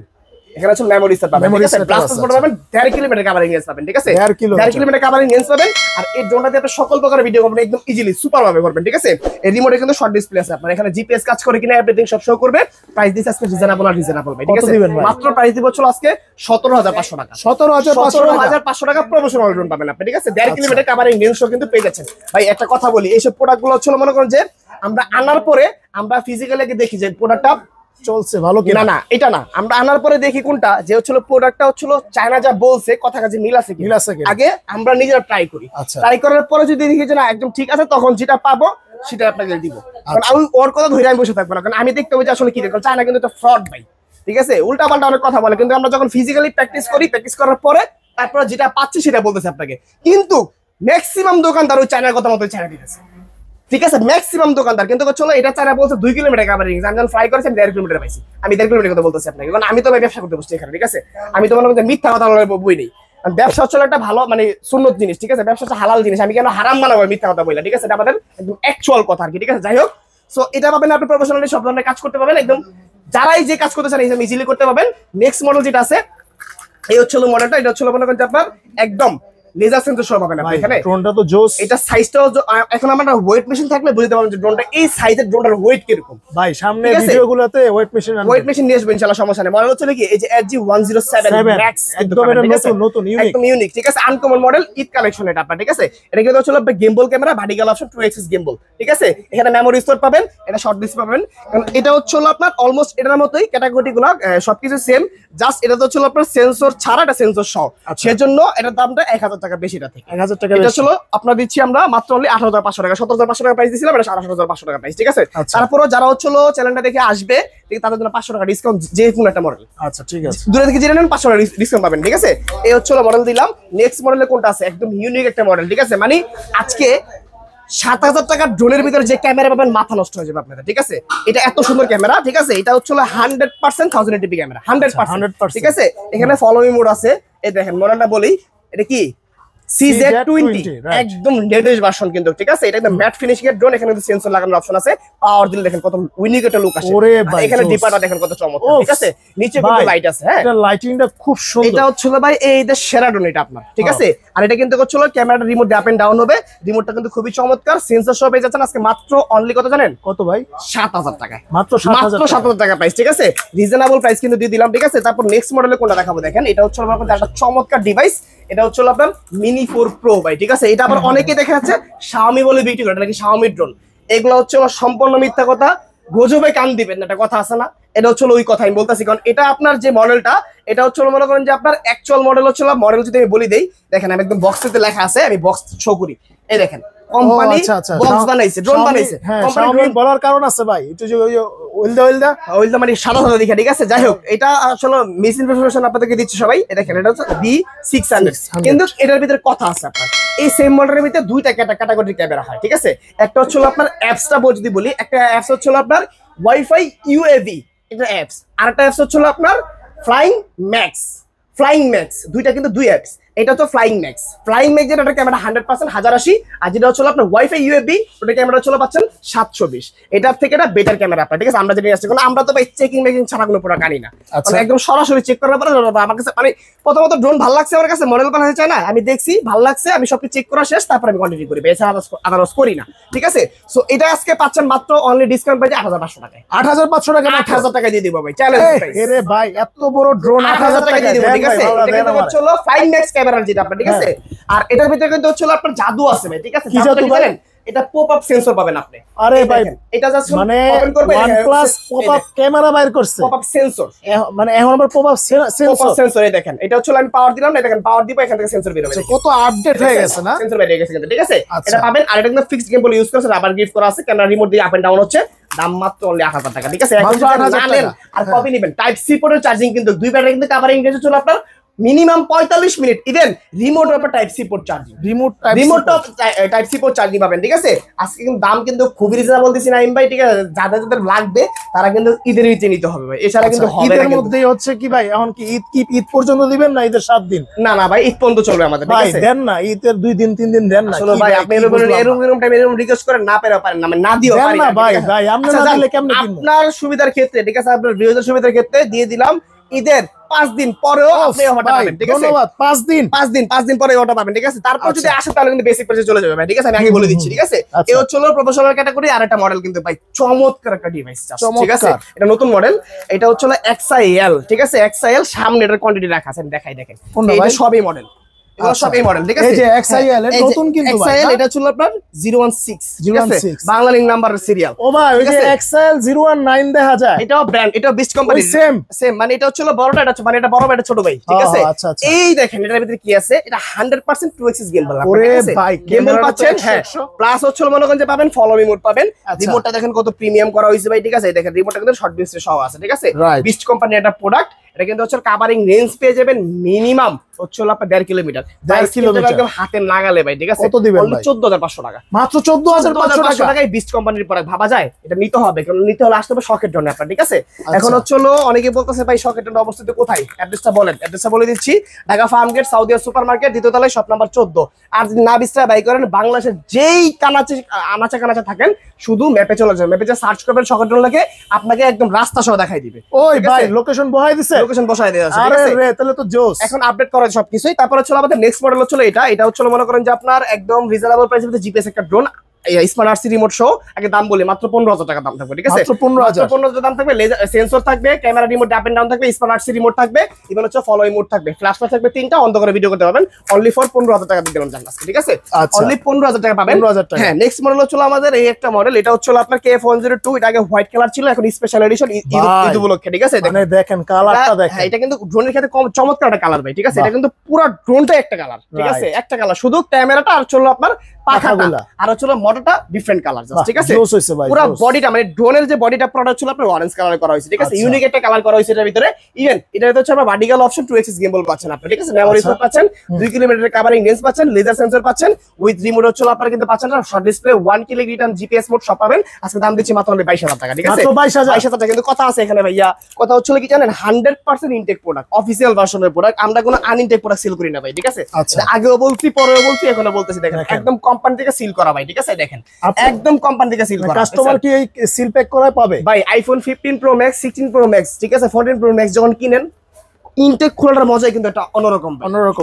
B: এখানে হচ্ছে মেমোরি সেট পাবেন, ঠিক আছে। ব্লাস্টার মোড পাবেন, 1.5 কিলোমিটার কভারিং রেঞ্জ পাবেন, ঠিক আছে। 1.5 কিলোমিটার কভারিং রেঞ্জ পাবেন। আর এই ড্রোনটাতে আপনি সকল প্রকারের ভিডিও করবেন একদম ইজিলি, সুপার ভাবে করবেন, ঠিক আছে। এই রিমোটে কিন্তু শর্ট ডিসপ্লে আছে আপনার, এখানে জিপিএস কাজ করে কিনা এভরিথিং সব শো করবে। প্রাইস দিস আজকে রিজনেবল আর রিজনেবল ভাই, ঠিক আছে। মাত্র প্রাইস দিব হচ্ছে আজকে 17,500 টাকা, 17,500 টাকা প্রমোশনাল ড্রোন পাবেন আপনি, ঠিক আছে। 1.5 কিলোমিটার কভারিং রেঞ্জ কিন্তু পেয়ে যাচ্ছেন ভাই। একটা কথা বলি, এইসব প্রোডাক্টগুলো হচ্ছে মনে করেন যে আমরা আনার পরে আমরা ফিজিক্যালি দেখি যে প্রোডাক্টটা চলছে ভালো কিনা, না এটা না, আমরা আনার পরে দেখি কোনটা যে হচ্ছিল প্রোডাক্টটা হচ্ছিল চায়না যা বলছে কথা কাজে মিল আছে কি, আগে আমরা নিজেরা ট্রাই করি। ট্রাই করার পরে যদি দেখি যে না একদম ঠিক আছে, তখন যেটা পাবো সেটা আপনাকে দিব। কারণ আমি ওর কথা ধরে আমি বসে থাকবো না, কারণ আমি দেখতে হবে যে আসলে কি দেখো, চায়না কিন্তু একটা ফ্রড ভাই, ঠিক আছে। উল্টা পাল্টা অনেক কথা বলে, কিন্তু আমরা যখন ফিজিক্যালি প্র্যাকটিস করি, প্র্যাকটিস করার পরে তারপরে যেটা পাচ্ছি সেটা বলতেছে আপনাকে। কিন্তু ম্যাক্সিমাম দোকানদার ওই চায়নার কথা মতো চায়না দিতেছে, ঠিক আছে। ম্যাক্সিমাম দোকানদার কিন্তু চলো এটা চায়না বলছে 2 কিলোমিটার কভারিং, আমি যখন ফ্লাই করেছি 1.5 কিলোমিটার পাইছি। আমি 1.5 কিলোমিটার কথা বলতেছি আপনাকে, কারণ আমি তো ব্যবসা করতে বসছি এখানে, ঠিক আছে। আমি তো মনে করি মিথ্যা কথা বই নেই। ব্যবসা হচ্ছে একটা ভালো মানে সুন্নত জিনিস, ঠিক আছে। ব্যবসা হচ্ছে হালাল জিনিস, আমি কেন হারাম বানাবো মিথ্যা কথা বললাম, ঠিক আছে। এটা আমাদের একদম অ্যাকচুয়াল কথা আর কি, ঠিক আছে। যাই হোক, সো এটা পাবেন আপনি প্রফেশনালি সব ধরনের কাজ করতে পাবেন, একদম যারাই যে কাজ করতে চান ইজিলি করতে পাবেন। নেক্সট মডেল যেটা আছে এই হচ্ছে মডেলটা, এটা হচ্ছে মনে করেন আপনার একদম লেজার সেন্সর সহ পাবেন আপনি এখানে। ড্রোনটা তো জোস, এটা সাইজটাও এখন আমরা ওয়েট মেশিন থাকলে বুঝতে পারবেন যে ড্রোনটা এই সাইজের ড্রোনটার ওয়েট কিরকম ভাই। সামনে ভিডিওগুলোতে ওয়েট মেশিন নিয়ে আসবেন ইনশাআল্লাহ, সমস্যা নেই। মডেল হচ্ছে কি এই যে SG-107 ম্যাক্স, একদম এটা নতুন একদম ইউনিক, ঠিক আছে। আনকমন মডেল, ঈদ কালেকশন এটা আপনার, ঠিক আছে। এটা কিন্তু হচ্ছে আপনার গেমবল ক্যামেরা, ভার্টিক্যাল অপশন, 2 এক্সিস গেমবল, ঠিক আছে। এখানে মেমোরি স্টোর পাবেন, এটা শর্ট ডিসপ্লে পাবেন। কারণ এটা হচ্ছে আপনার অলমোস্ট এটার মতোই ক্যাটাগরিগুলো সবকিছু সেম, জাস্ট এটা তো হচ্ছে আপনার সেন্সর ছাড়া, এটা সেন্সর সহ, সেজন্য এটার দামটা 1000 টাকা বেশি। এটা থেকে 1000 টাকা এটা ছিল আপনার দিচ্ছি আমরা মাত্র অনলি 18,500 টাকা, 17,500 টাকা প্রাইস দিছিলাম, এটা 18,500 টাকা প্রাইস, ঠিক আছে। তারপরও যারা হচ্ছে চ্যানেলটা দেখে আসবে তাদের জন্য 500 টাকা ডিসকাউন্ট, যে কোনো একটা মডেল, আচ্ছা ঠিক আছে। দূরে থেকে জেনে নেন 500 টাকা ডিসকাউন্ট পাবেন, ঠিক আছে। এই হচ্ছে মডেল দিলাম। নেক্সট মডেলে কোনটা আছে, একদম ইউনিক একটা মডেল, ঠিক আছে। মানে আজকে 7,000 টাকার ড্রোনের ভিতরে যে ক্যামেরা পাবেন মাথা নষ্ট হয়ে যাবে আপনাদের, ঠিক আছে। এটা এত সুন্দর ক্যামেরা, ঠিক আছে। এটা হচ্ছে 100% 1080p ক্যামেরা, 100%, ঠিক আছে। এখানে ফলো মি মোড আছে, এই দেখেন মডেলটা বলি, এটা কি CZ20 একদম লেটেস্ট ভার্সন কিন্তু, ঠিক আছে। এটা একদম ম্যাট ফিনিশিং এর ড্রোন, এখানে কিন্তু সেন্সর লাগানোর অপশন আছে। পাওয়ার দিলে দেখেন কত ইউনিক একটা লুক আসে, এখানে ডিপারটা দেখেন কত চমৎকার, ঠিক আছে। নিচে কিন্তু লাইট আছে, হ্যাঁ এটা লাইটিংটা খুব সুন্দর। এটা হচ্ছে ভাই এই যে সেরা ড্রোন এটা আপনার, ঠিক আছে। আর এটা কিন্তু হচ্ছে ক্যামেরাটা রিমোট আপ এন্ড ডাউন হবে, রিমোটটা কিন্তু খুবই চমৎকার, সেন্সর সহ পেয়ে যাচ্ছেন আজকে মাত্র অনলি কত জানেন কত ভাই, 7,000 টাকা, মাত্র 7,000 টাকা প্রাইস, ঠিক আছে। রিজনেবল প্রাইস কিন্তু দিয়ে দিলাম, ঠিক আছে। তারপর নেক্সট মডেলে কোনটা দেখাবো দেখেন, এটা হচ্ছে আমার কাছে একটা চমৎকার ডিভাইস, এটা হচ্ছে আপনার মিনি 4 প্রো ভাই, ঠিক আছে। এটা আবার অনেকে দেখা যাচ্ছে Xiaomi বলে বিক্রি করে, এটা নাকি Xiaomi ড্রোন। এগুলো হচ্ছে সম্পূর্ণ মিথ্যা কথা, গজবে কান দিবেন না, একটা কথা আছে না, এটা হচ্ছে ওই কথা আমি বলতেছি। কারণ এটা আপনার যে মডেলটা, এটা হচ্ছে মনে করেন যে আপনার অ্যাকচুয়াল মডেল হচ্ছে, মডেল যদি আমি বলি দেই, দেখেন আমি একদম বক্সেতে লেখা আছে, আমি বক্স শো করি, এই দেখেন কোম্পানি বক্স বানাইছে, ড্রোন বানাইছে, কোম্পানি বলার কারণ আছে ভাই, একটু যে ওইলদা মানে সাদা সাদা দেখা, ঠিক আছে। যাই হোক, এটা আসলে মিস ইনফরমেশন আপনাদেরকে দিচ্ছে সবাই, এটা দেখেন এটা হচ্ছে B600, কিন্তু এটার ভিতরে কথা আছে আপনার। এই সেম মডেলের ভিতরে দুইটা ক্যাটাগরির ক্যামেরা হয়, ঠিক আছে। একটা হচ্ছে আপনার অ্যাপসটা যদি বলি, একটা অ্যাপস হচ্ছে আপনার ওয়াইফাই UAV, এটা অ্যাপস, আর একটা অ্যাপস হচ্ছে আপনার ফ্লাইং ম্যাক্স, দুইটা কিন্তু দুই অ্যাপস। এটা তো ফ্লাইং ম্যাক্স যেটা ক্যামেরা 100% 1080, আর যেটা হচ্ছে আপনার ওয়াইফাই ইউএসবি ওটা ক্যামেরা হচ্ছে পাচ্ছেন 720। এটার থেকে এটা বেটার ক্যামেরা আপনার, ঠিক আছে? আমরা যেটা আসছে, আমরা তো ভাই চেকিং মেকিং ছাড়া কোনো প্রোডাক্ট আনি না, মানে একদম সরাসরি চেক করার পরে আমার কাছে মানে প্রথমত ড্রোন ভালো লাগছে আমার কাছে, মডেল বানাতে চাই না, আমি দেখছি ভালো লাগছে, আমি সবকিছু চেক করা শেষ, তারপর আমি কন্টিনিউ করি, এছাড়া আদারস করি না, ঠিক আছে? সো এটা আজকে পাচ্ছেন মাত্র অনলি ডিসকাউন্ট পাইছে 8500 টাকায়।
A: 8500 টাকা,
B: 8000 টাকা দিয়ে দিব ভাই, চ্যালেঞ্জ প্রাইস।
A: আরে ভাই এত বড় ড্রোন
B: 8000 টাকা দিয়ে দিব, ঠিক আছে? এটা কিন্তু হচ্ছে হলো ফ্লাইং ম্যাক্স ক্যামেরা যেটা আপনার, ঠিক আছে? আর এটার ভিতরে কিন্তু হচ্ছে আপনার জাদু আছে ভাই, ঠিক আছে?
A: কি জাদু বলেন?
B: এটা পপ আপ সেন্সর পাবেন আপনি।
A: আরে ভাই
B: এটা জাস্ট
A: মানে
B: ওপেন করবেন,
A: OnePlus পপ আপ ক্যামেরা বাইর করছে,
B: পপ আপ সেন্সর,
A: মানে এখন আবার পপ আপ
B: সেন্সর। এই দেখেন, এটা হচ্ছে আমি পাওয়ার দিলাম না, দেখেন পাওয়ার দিব, এখান থেকে সেন্সর বের হবে,
A: কত আপডেট হয়ে গেছে না,
B: সেন্সর বের হয়ে গেছে, ঠিক আছে? এটা পাবেন। আর এটা কিন্তু ফিক্সড গেমবল ইউজ করছে, রাবার গিফট করা আছে, ক্যামেরা রিমোট দিয়ে আপ এন্ড ডাউন হচ্ছে, দাম মাত্র অনলি 8000 টাকা, ঠিক আছে? এখন জানেন আর কপি নেবেন, টাইপ সি পোর্টের চার্জিং কিন্তু দুই ব্যাটারি কিন্তু কভারিং রেঞ্জ চলে আপনার মিনিমাম 45 মিনিট, ইভেন রিমোট ওপর type C port charging, remote type C port charging পাবেন, ঠিক আছে? আজকে কিন্তু দাম কিন্তু খুবই রিজনেবল দিছি নাইম ভাই, ঠিক আছে? যাদের লাগবে তারা কিন্তু ঈদের ভিতরে নিতে হবে ভাই, এছাড়া কিন্তু হবে না।
A: ঈদের মধ্যেই হচ্ছে কি ভাই, এখন কি ঈদ পর্যন্ত দিবেন না ঈদের 7 দিন?
B: না ভাই, ঈদ পর্যন্ত চলবে আমাদের, ঠিক আছে?
A: দেন না, ঈদের 2 দিন 3 দিন দেন না।
B: আসলে ভাই আপনি এরকম টাইম রিকোয়েস্ট করেন, না পেরে পারেন না, না দিও পারি না
A: ভাই আপনি না দিলে কেমনে কিনবো?
B: আপনার সুবিধার ক্ষেত্রে, ঠিক আছে? আপনার ভিউয়ারদের সুবিধার ক্ষেত্রে দিয়ে দিলাম ঈদের 5 দিন পরেও আপনি অর্ডার পাবেন, ঠিক আছে?
A: ধন্যবাদ। 5 দিন
B: পরে অর্ডার পাবেন, ঠিক আছে? তারপর যদি আসে তাহলে কিন্তু বেসিক প্রাইসে চলে যাবে ভাই, ঠিক আছে? আমি আগে বলে দিচ্ছি, ঠিক আছে? এই হচ্ছে প্রফেশনাল ক্যাটাগরি। আর একটা মডেল কিন্তু ভাই চমৎকার একটা ডিভাইস, ঠিক আছে? এটা নতুন মডেল, এটা হচ্ছে XIL, ঠিক আছে? XIL সামনে এটার কোয়ান্টিটি রাখা আছে, দেখাই দেখেন, এটা সবই মডেল, এগুলো সব এই মডেল, ঠিক আছে?
A: এই যে XIL এর নতুন কিন্তু ভাই,
B: XIL এটা ছিল আপনার 016, ঠিক আছে? বাংলা লিংক নাম্বারের সিরিয়াল।
A: ও ভাই ওই যে XIL 019 দেখা যায়,
B: এটাও ব্র্যান্ড, এটাও বিস্ট কোম্পানি, সেম মানে এটা হচ্ছে বড়টা, এটা মানে এটা বড়, এটা ছোট ভাই, ঠিক আছে? এই দেখেন এটার ভিতরে কি আছে, এটা 100% 2 axis গিম্বল,
A: ওরে ভাই
B: গিম্বল পাচ্ছেন, হ্যাঁ, প্লাস হচ্ছে মনে করেন যে পাবেন ফলো মি মোড পাবেন, রিমোটটা দেখেন কত প্রিমিয়াম করা হয়েছে ভাই, ঠিক আছে? এই দেখেন রিমোটটা কিন্তু শর্ট ডিসপ্লে সহ আছে, ঠিক আছে? বিস্ট কোম্পানির একটা প্রোডাক্ট, এটা কিন্তু হচ্ছে কাভারিং রেঞ্জ পেয়ে যাবেন মিনিমাম হচ্ছে আপনার 1.5 কিলোমিটার, 1.5 কিলোমিটার একদম হাতে নাগালে ভাই, ঠিক আছে?
A: কত দিবেন ভাই?
B: 14500 টাকা,
A: মাত্র 14500
B: টাকায় বিস্ট কোম্পানির প্রোডাক্ট ভাবা যায়? এটা নিতে হবে, কারণ নিতে হলে আসতে হবে শখের জন্য আপনার, ঠিক আছে? এখন হচ্ছে অনেকে বলতেছে ভাই শখের জন্য অবস্থিত কোথায়, অ্যাড্রেসটা বলেন। অ্যাড্রেসটা বলে দিচ্ছি, Dhaka Farm Gate Saudia supermarket, দ্বিতীয় তলায় শপ নাম্বার 14। আর যদি না বিস্তার বাই করেন, বাংলাদেশের যেই আনাচে থাকেন শুধু ম্যাপে চলে যাবেন, ম্যাপে যে সার্চ করবেন শখের জন্য লাগে, আপনাকে একদম রাস্তা সহ দেখাই দিবে।
A: ওই ভাই লোকেশন বহাই দিছে,
B: লোকেশন বসাই দেয়া আছে,
A: আরে রে তাহলে তো জোস।
B: এখন আপডেট করা সবকিছুই। তারপর হচ্ছে আমাদের নেক্সট মডেল হচ্ছে এটা হচ্ছে মনে করেন যে আপনার একদম রিজনেবল প্রাইসের মধ্যে জিপিএস একটা ড্রোন, স্মার্ট আরসি রিমোট সহ। আগে দাম বলি মাত্র 15000 টাকা দাম থাকবে, ঠিক আছে?
A: মাত্র 15000
B: দাম থাকবে, সেন্সর থাকবে, camera remote up and down থাকবে, স্মার্ট আরসি রিমোট থাকবে, ইভেন হচ্ছে ফলো মোড থাকবে, ফ্ল্যাশ লাইট থাকবে 3টা, অন করে ভিডিও করতে পারবেন। অনলি ফর 15000 টাকা দিয়ে দিলাম জান আজকে, ঠিক আছে? অনলি 15000 টাকা পাবেন। হ্যাঁ, নেক্সট মডেল হচ্ছে আমাদের এই একটা মডেল, এটা হচ্ছে আপনার KF102, এটা আগে হোয়াইট কালার ছিল, এখন স্পেশাল এডিশন ঈদ উপলক্ষে, ঠিক আছে?
A: মানে দেখেন কালারটা দেখেন,
B: হ্যাঁ, এটা কিন্তু ড্রোনের ক্ষেত্রে চমৎকার একটা কালার ভাই, ঠিক আছে? এটা কিন্তু পুরো ড্রোনটা একটা কালার, ঠিক আছে? একটা কালার, শুধু ক্যামেরাটা আর চলো আপনার পাখাগুলা আর হচ্ছে মোটরটা ডিফারেন্ট কালার, ঠিক আছে? পুরো বডিটা মানে ড্রোনের যে বডিটা পুরোটা ছিল আপনার অরেঞ্জ কালার করা হয়েছে, ঠিক আছে? ইউনিক একটা কালার করা হয়েছে এটার ভিতরে। ইভেন এটা হচ্ছে আপনার ভার্টিক্যাল অপশন 2 axis গিম্বল পাচ্ছেন আপনি, ঠিক আছে? মেমোরি স্পেস পাচ্ছেন, 2 কিলোমিটারের কভারিং রেঞ্জ পাচ্ছেন, লেজার সেন্সর পাচ্ছেন, উইথ রিমোট হচ্ছে আপনারা কিন্তু পাচ্ছেন না short display, 1 kilo return GPS mode সব পাবেন। আজকে দাম দিচ্ছি মাত্র 22000 টাকা, ঠিক আছে?
A: মাত্র 22000
B: টাকা। কিন্তু কথা আছে এখানে ভাইয়া, কথা হচ্ছে কি জানেন, 100% ইনটেক প্রোডাক্ট, অফিশিয়াল ভার্সনের প্রোডাক্ট, আমরা কোনো আনইনটেক প্রোডাক্ট সেল করি না ভাই, ঠিক আছে? আগেও বলছি, পরেও বলছি, এখনো বলতেছি, দেখেন একদম কোম্পানি থেকে সিল করা ভাই, ঠিক আছে? দেখেন একদম কোম্পানি থেকে সিল করা।
A: কাস্টমার কি এই সিল প্যাক করায় পাবে
B: ভাই? IPhone 15 pro max, 16 pro max, ঠিক আছে? 14 প্রো ম্যাক্স যখন কিনেন, ইনটেক খোলার মজাই কিন্তু একটা অন্যরকম,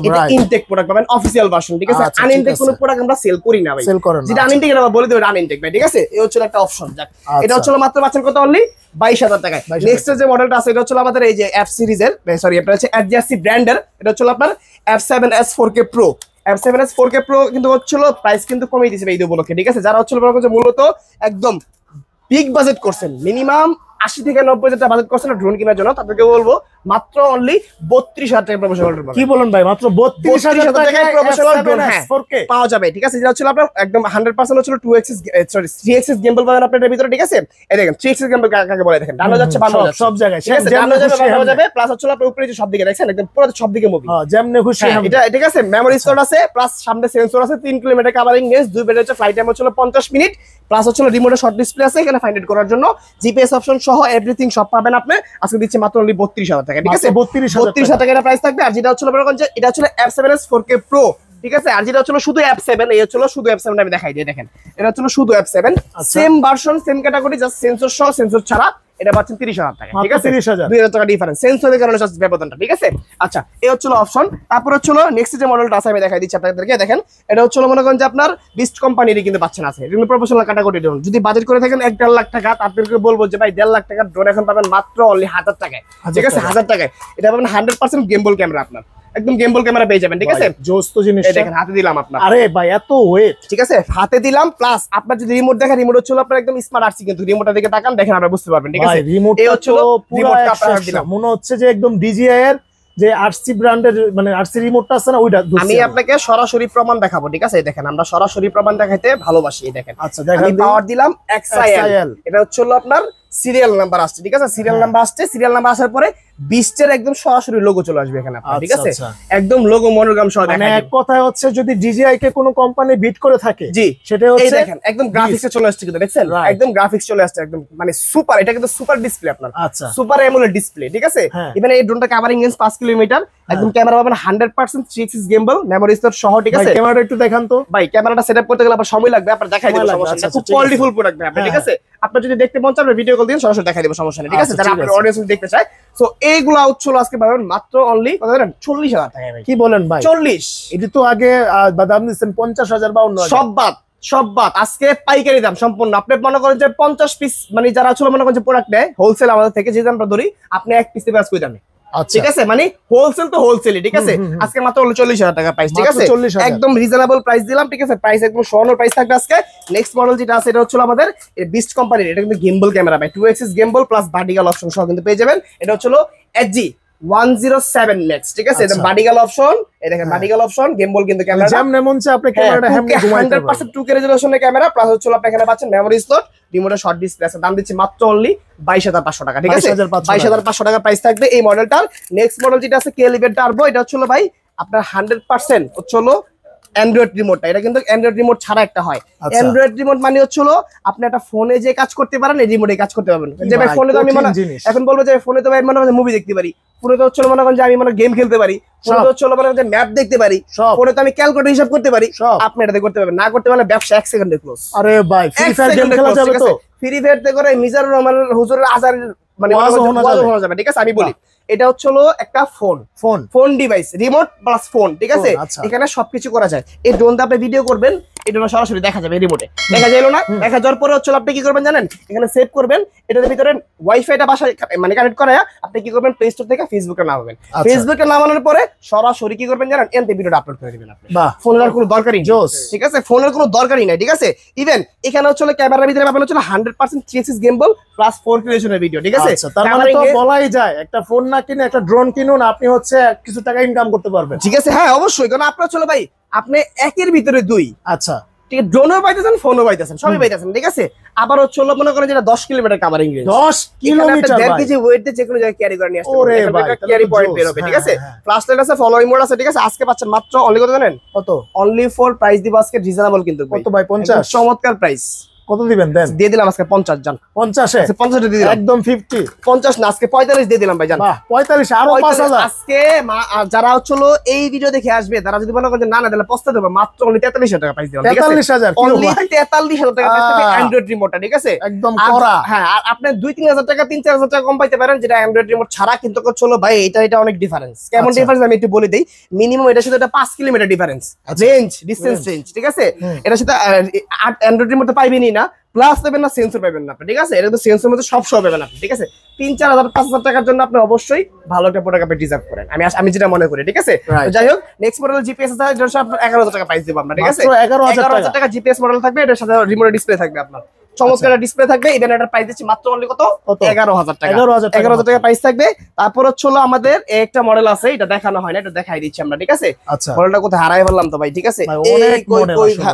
B: এটা ইনটেক প্রোডাক্ট পাবেন অফিশিয়াল ভার্সন, ঠিক আছে? আনইনটেক কোনো প্রোডাক্ট আমরা সেল করি না ভাই, যেটা আনইনটেক এটা বলে দেব আনইনটেক ভাই, ঠিক আছে? এই হচ্ছে একটা অপশন। যাক, এটা হচ্ছে মাত্র পাচ্ছেন কত? অনলি 22000 টাকায়। নেক্সট যে মডেলটা আছে এটা হচ্ছে আমাদের এই যে F সিরিজের, সরি এটা হচ্ছে HGC ব্র্যান্ডের, এটা হচ্ছে আপনার F7s 4K Pro। F7s 4K Pro কিন্তু হচ্ছিল প্রাইস কিন্তু কমিয়ে দিয়েছে এই উপলক্ষে, ঠিক আছে? যারা হচ্ছিল মূলত একদম বিগ বাজেট করছেন, মিনিমাম 80 থেকে 90 হাজার টাকা বাজেট করছেন ড্রোন কেনার জন্য, তাদেরকে বলবো মাত্র অনলি 32000 টাকা প্রফেশনাল ড্রোন।
A: কি বলেন ভাই? মাত্র 32000 টাকায়
B: প্রফেশনাল ড্রোন 4K পাওয়া যাবে, ঠিক আছে? যেটা হচ্ছে আপনার একদম 100% হচ্ছে 2 axis সরি 3 axis গিম্বল পাবেন আপনাদের ভিতরে, ঠিক আছে? এই দেখেন 3 axis গিম্বল কাকে বলে দেখেন, ডানো যাচ্ছে বামে যাচ্ছে
A: সব জায়গায়,
B: ঠিক আছে? ডানো যাবে বামে যাবে, প্লাস হচ্ছে আপনার উপরে যে সব দিকে দেখছেন একদম পুরো সব দিকে মুভি,
A: হ্যাঁ যেমনে খুশি
B: এটা, ঠিক আছে? মেমোরি স্টোর আছে, প্লাস সামনে সেন্সর আছে, 3 কিলোমিটার কভারিং রেঞ্জ, 2 বেড হচ্ছে, ফ্লাইট টাইম হচ্ছে 50 মিনিট, প্লাস হচ্ছে রিমোটে শর্ট ডিসপ্লে আছে এখানে ফাইন্ড আউট করার জন্য, জিপিএস অপশন সহ এভরিথিং সব পাবেন আপনি। আজকে দিচ্ছি মাত্র অনলি 32000 টাকা। টাকা, ঠিক আছে?
A: 32,000
B: টাকা এটা প্রাইস থাকবে। আর যেটা হচ্ছে এটা হচ্ছে F7s 4K Pro, ঠিক আছে? আর যেটা হচ্ছে শুধু F7, এই হচ্ছে শুধু F7 আমি দেখাই দিই, দেখেন এটা হচ্ছে শুধু F7, same version same category, just sensor সহ, সেন্সর ছাড়া এটা পাচ্ছেন 30,000 টাকা, ঠিক আছে? 2000 টাকা ডিফারেন্স সেন্সরের কারণে জাস্ট ব্যবধানটা, ঠিক আছে? আচ্ছা, এই হচ্ছে অপশন। তারপর হচ্ছে নেক্সট যে মডেলটা আছে আমি দেখাই দিচ্ছি আপনাদেরকে, দেখেন এটা হচ্ছে মনে করেন যে আপনার বিস্ট কোম্পানিরই কিন্তু পাচ্ছেন আছে, কিন্তু প্রফেশনাল ক্যাটাগরি ড্রোন। যদি বাজেট করে থাকেন 1-1.5 লাখ টাকা, আপনাদেরকে বলবো যে ভাই 1.5 লাখ টাকার ড্রোন এখন পাবেন মাত্র অনলি 1000 টাকায়, ঠিক আছে? 1000 টাকায় এটা পাবেন 100% গেমবল ক্যামেরা, আপনার একদম গেমবল ক্যামেরা পেয়ে যাবেন, ঠিক আছে?
A: জোস তো জিনিস,
B: দেখেন হাতে দিলাম আপনার।
A: আরে ভাই এত ওয়েট,
B: ঠিক আছে? হাতে দিলাম, প্লাস আপনার যদি রিমোট দেখেন, রিমোট হচ্ছে আপনার একদম স্মার্ট আরসি, কিন্তু রিমোটের দিকে তাকান, দেখেন আপনারা বুঝতে পারবেন, ঠিক আছে?
A: এই হচ্ছে পুরো দিলাম, মনে হচ্ছে যে একদম ডিজিআই এর যে আরসি ব্র্যান্ডের মানে আরসি রিমোটটা আছে না, ওইটা
B: আমি আপনাকে সরাসরি প্রমাণ দেখাবো, ঠিক আছে? দেখেন আমরা সরাসরি প্রমাণ দেখাইতে ভালোবাসি, দেখেন।
A: আচ্ছা, দেখেন
B: আমি পাওয়ার দিলাম XIL, এটা হচ্ছে আপনার সিরিয়াল নাম্বার আসছে, ঠিক আছে? সিরিয়াল নাম্বার আসছে, সিরিয়াল নাম্বার আসার পরে বিস্টের একদম সরাসরি লোগো চলে আসবে এখানে আপনার, ঠিক আছে? একদম লোগো মনোগ্রাম সহ
A: মানে এক কথায় হচ্ছে যদি ডিজিআই কে কোনো কোম্পানি বিট করে থাকে,
B: জি
A: সেটা হচ্ছে
B: এই দেখেন একদম গ্রাফিক্সে চলে আসছে, কিন্তু দেখছেন একদম গ্রাফিক্স চলে আসছে, একদম মানে সুপার, এটা কিন্তু সুপার ডিসপ্লে আপনার,
A: আচ্ছা
B: সুপার অ্যামোলেড ডিসপ্লে, ঠিক আছে? ইভেন এই ড্রোনটা কভারিং রেঞ্জ 5 কিলোমিটার, একদম ক্যামেরা পাবেন 100% 3x গিম্বল, মেমোরি স্টোর সহ, ঠিক আছে?
A: ক্যামেরাটা একটু দেখান তো
B: ভাই, ক্যামেরাটা সেটআপ করতে গেলে আবার সময় লাগবে, আপনারা দেখাই দেব, সমস্যা নেই, খুব কোয়ালিটিফুল প্রোডাক্ট ভাই আপনি, ঠিক আছে? আপনারা যদি দেখতে মন চান ভিডিও কল দিন, সরাসরি দেখাই দেব, সমস্যা নেই, ঠিক আছে? যারা আপনার অডিয়েন্স দেখতে চায়, সো এইগুলা হচ্ছিল আজকে পাবেন মাত্র অনলি কত জানেন? 40,000 টাকা। ভাই
A: কি বলেন ভাই?
B: 40,
A: এটি তো আগে দাম দিচ্ছেন 50,000 বা অন্য
B: সব বাদ আজকে পাইকারি দাম সম্পূর্ণ। আপনি মনে করেন যে 50 পিস, মানে যারা আসলে মনে করেন যে প্রোডাক্ট নেয় হোলসেল আমাদের থেকে, যে দামটা ধরি আপনি এক পিস পেয়ে কই দামে, ঠিক আছে? মানে হোলসেল তো হোলসেলই, ঠিক আছে? আজকে মাত্র 40,000 টাকা প্রাইস, ঠিক আছে? একদম রিজনেবল প্রাইস দিলাম, ঠিক আছে? প্রাইস একদম শোনার প্রাইস থাকবে আজকে। নেক্সট মডেল যেটা আছে এটা হচ্ছে আমাদের বিস্ট কোম্পানির, এটা কিন্তু গিম্বল ক্যামেরা ভাই, 2 axis gimbal plus vertical option সহ কিন্তু পেয়ে যাবেন। এটা হচ্ছে HG 107 Max, ঠিক আছে? এটা ভার্টিক্যাল অপশন, এই দেখেন ভার্টিক্যাল অপশন, গিম্বল কিন্তু ক্যামেরা
A: যেমন মন চায় আপনি ক্যামেরাটা হেমনে ঘুমাইতে পারবেন,
B: 100% 2K রেজোলিউশনের ক্যামেরা, প্লাস হচ্ছে আপনি এখানে পাচ্ছেন মেমোরি স্লট, রিমোটের শর্ট ডিসপ্লে আছে। দাম দিচ্ছি মাত্র অনলি 22,500 টাকা, ঠিক আছে? 22,500 টাকা প্রাইস থাকবে এই মডেলটার। নেক্সট মডেল যেটা আছে K11 টার্বো, এটা হচ্ছে ভাই আপনার 100% হচ্ছে অ্যান্ড্রয়েড রিমোটটা, এটা কিন্তু অ্যান্ড্রয়েড রিমোট ছাড়া একটা হয়। অ্যান্ড্রয়েড রিমোট মানে হচ্ছে আপনি একটা ফোনে যে কাজ করতে পারেন, এই রিমোটে কাজ করতে পারবেন। যে ভাই ফোনে তো আমি এখন বলবো যে ফোনে তো ভাই মনে হয় মুভি দেখতে পারি, ফোনে তো হচ্ছে মনে করেন যে আমি মনে গেম খেলতে পারি, ফোনে তো হচ্ছে মনে করেন যে ম্যাপ দেখতে পারি, ফোনে তো আমি ক্যালকুলেটর হিসাব করতে পারি, আপনি এটাতে করতে পারবেন। না করতে পারলে ব্যবসা 1 সেকেন্ডে ক্লোজ।
A: আরে ভাই ফ্রি ফায়ার গেম খেলা যাবে তো,
B: ফ্রি ফায়ার তে করে মিজানুর রহমানের হুজুরের আজার মানে ওয়াজ যাবে, ঠিক আছে? আমি বলি এটা হচ্ছে একটা phone device, remote plus phone, ঠিক আছে? এখানে সবকিছু করা যায়। এই ড্রোনটা আপনি ভিডিও করবেন, এই ড্রোন সরাসরি দেখা যাবে রিমোটে, দেখা যাইলো না? দেখা যাওয়ার পরে হচ্ছে আপনি কি করবেন জানেন? এখানে সেভ করবেন, এটার ভিতরে ওয়াইফাইটা বাসায় মানে কানেক্ট করায় আপনি কি করবেন, প্লে স্টোর থেকে ফেসবুকে নামাবেন। ফেসবুকে নামানোর পরে সরাসরি কি করবেন জানেন? এনতে ভিডিওটা আপলোড করে দিবেন আপনি। ফোনের আর কোনো দরকারই নেই, ঠিক আছে? ফোনের কোনো দরকারই নাই, ঠিক আছে? ইভেন এখানে হচ্ছে ক্যামেরার ভিতরে পাবেন হচ্ছে 100% 3x gimbal plus 4K রেজোলিউশনের video, ঠিক আছে?
A: তার মানে তো বলাই যায় একটা ফোন না কিনে একটা ড্রোন কিনুন, আপনি হচ্ছে কিছু টাকা ইনকাম করতে পারবেন,
B: ঠিক আছে? হ্যাঁ অবশ্যই, কারণ আপনার চলো ভাই আপনি একের ভিতরে দুই,
A: আচ্ছা
B: ঠিক আছে? ড্রোনও পাইতেছেন, ফোনও পাইতেছেন, সবই পাইতেছেন, ঠিক আছে? আবার হচ্ছে মনে করেন যেটা 10 kilometre covering range,
A: 10 kilometre
B: 1.5 KG weight দিয়ে যে কোনো জায়গায় ক্যারি করে নিয়ে আসতে পারবেন, ক্যারি পয়েন্ট বের হবে, ঠিক আছে? ফ্ল্যাশ লাইট আছে, ফলোইং মোড আছে, ঠিক আছে? আজকে পাচ্ছেন মাত্র অনলি কত জানেন? কত? অনলি ফর প্রাইস দিব আজকে রিজনেবল, কিন্তু
A: কত ভাই? 50,
B: চমৎকার প্রাইস।
A: কত দিবেন দেন?
B: দিয়ে দিলাম আজকে 50 জান।
A: 50 এ?
B: 50 দিয়ে দিলাম
A: একদম 50।
B: 50 না, আজকে 45 দিয়ে দিলাম ভাই জান।
A: বাহ, 45 আরো 5000
B: আজকে। যারা হচ্ছিল এই ভিডিও দেখে আসবে, তারা যদি মনে করেন না না তাহলে পস্তাতে হবে, মাত্র অনলি 43,000 টাকা প্রাইস দিলাম, ঠিক আছে?
A: 43,000
B: অনলি 43,000 টাকা প্রাইস থাকবে অ্যান্ড্রয়েড রিমোটটা, ঠিক আছে?
A: একদম করা।
B: হ্যাঁ, আর আপনি 2-3,000 টাকা 3-4,000 টাকা কম পাইতে পারেন যেটা অ্যান্ড্রয়েড রিমোট ছাড়া, কিন্তু হচ্ছিল ভাই এটা অনেক ডিফারেন্স। কেমন ডিফারেন্স আমি একটু বলে দেই। মিনিমাম এটার সাথে এটা 5 কিলোমিটার ডিফারেন্স ডিসটেন্স রেঞ্জ, ঠিক আছে? এটার সাথে অ্যান্ড্রয়েড রিমোটে পাইবেনই না, প্লাস পাবেন না, সেন্সর পাবেন না, ঠিক আছে? এটা তো সেন্সর মধ্যে সব পাবেন আপনি, ঠিক আছে? 3-4,000-5,000 টাকার জন্য আপনি অবশ্যই ভালো একটা প্রোডাক্ট আপনি ডিজার্ভ করেন, আমি যেটা মনে করি, ঠিক আছে? যাই হোক, নেক্সট মডেল জিপিএস আছে, এটার সাথে 11,000 টাকা প্রাইস দেব আমরা, ঠিক আছে? 11,000 টাকা জিপিএস মডেল থাকবে, এটার সাথে রিমোট ডিসপ্লে থাকবে আপনার, চমৎকার ডিসপ্লে থাকবে। ইভেন এটার প্রাইস দিচ্ছি মাত্র অনলি কত? 11,000 টাকা। 11,000 টাকা প্রাইস থাকবে। তারপর হচ্ছে আমাদের একটা মডেল আছে, এটা দেখানো হয় না, এটা দেখাই দিচ্ছি আমরা, ঠিক আছে? মডেলটা কোথায় হারাই ফেললাম তো ভাই, ঠিক আছে?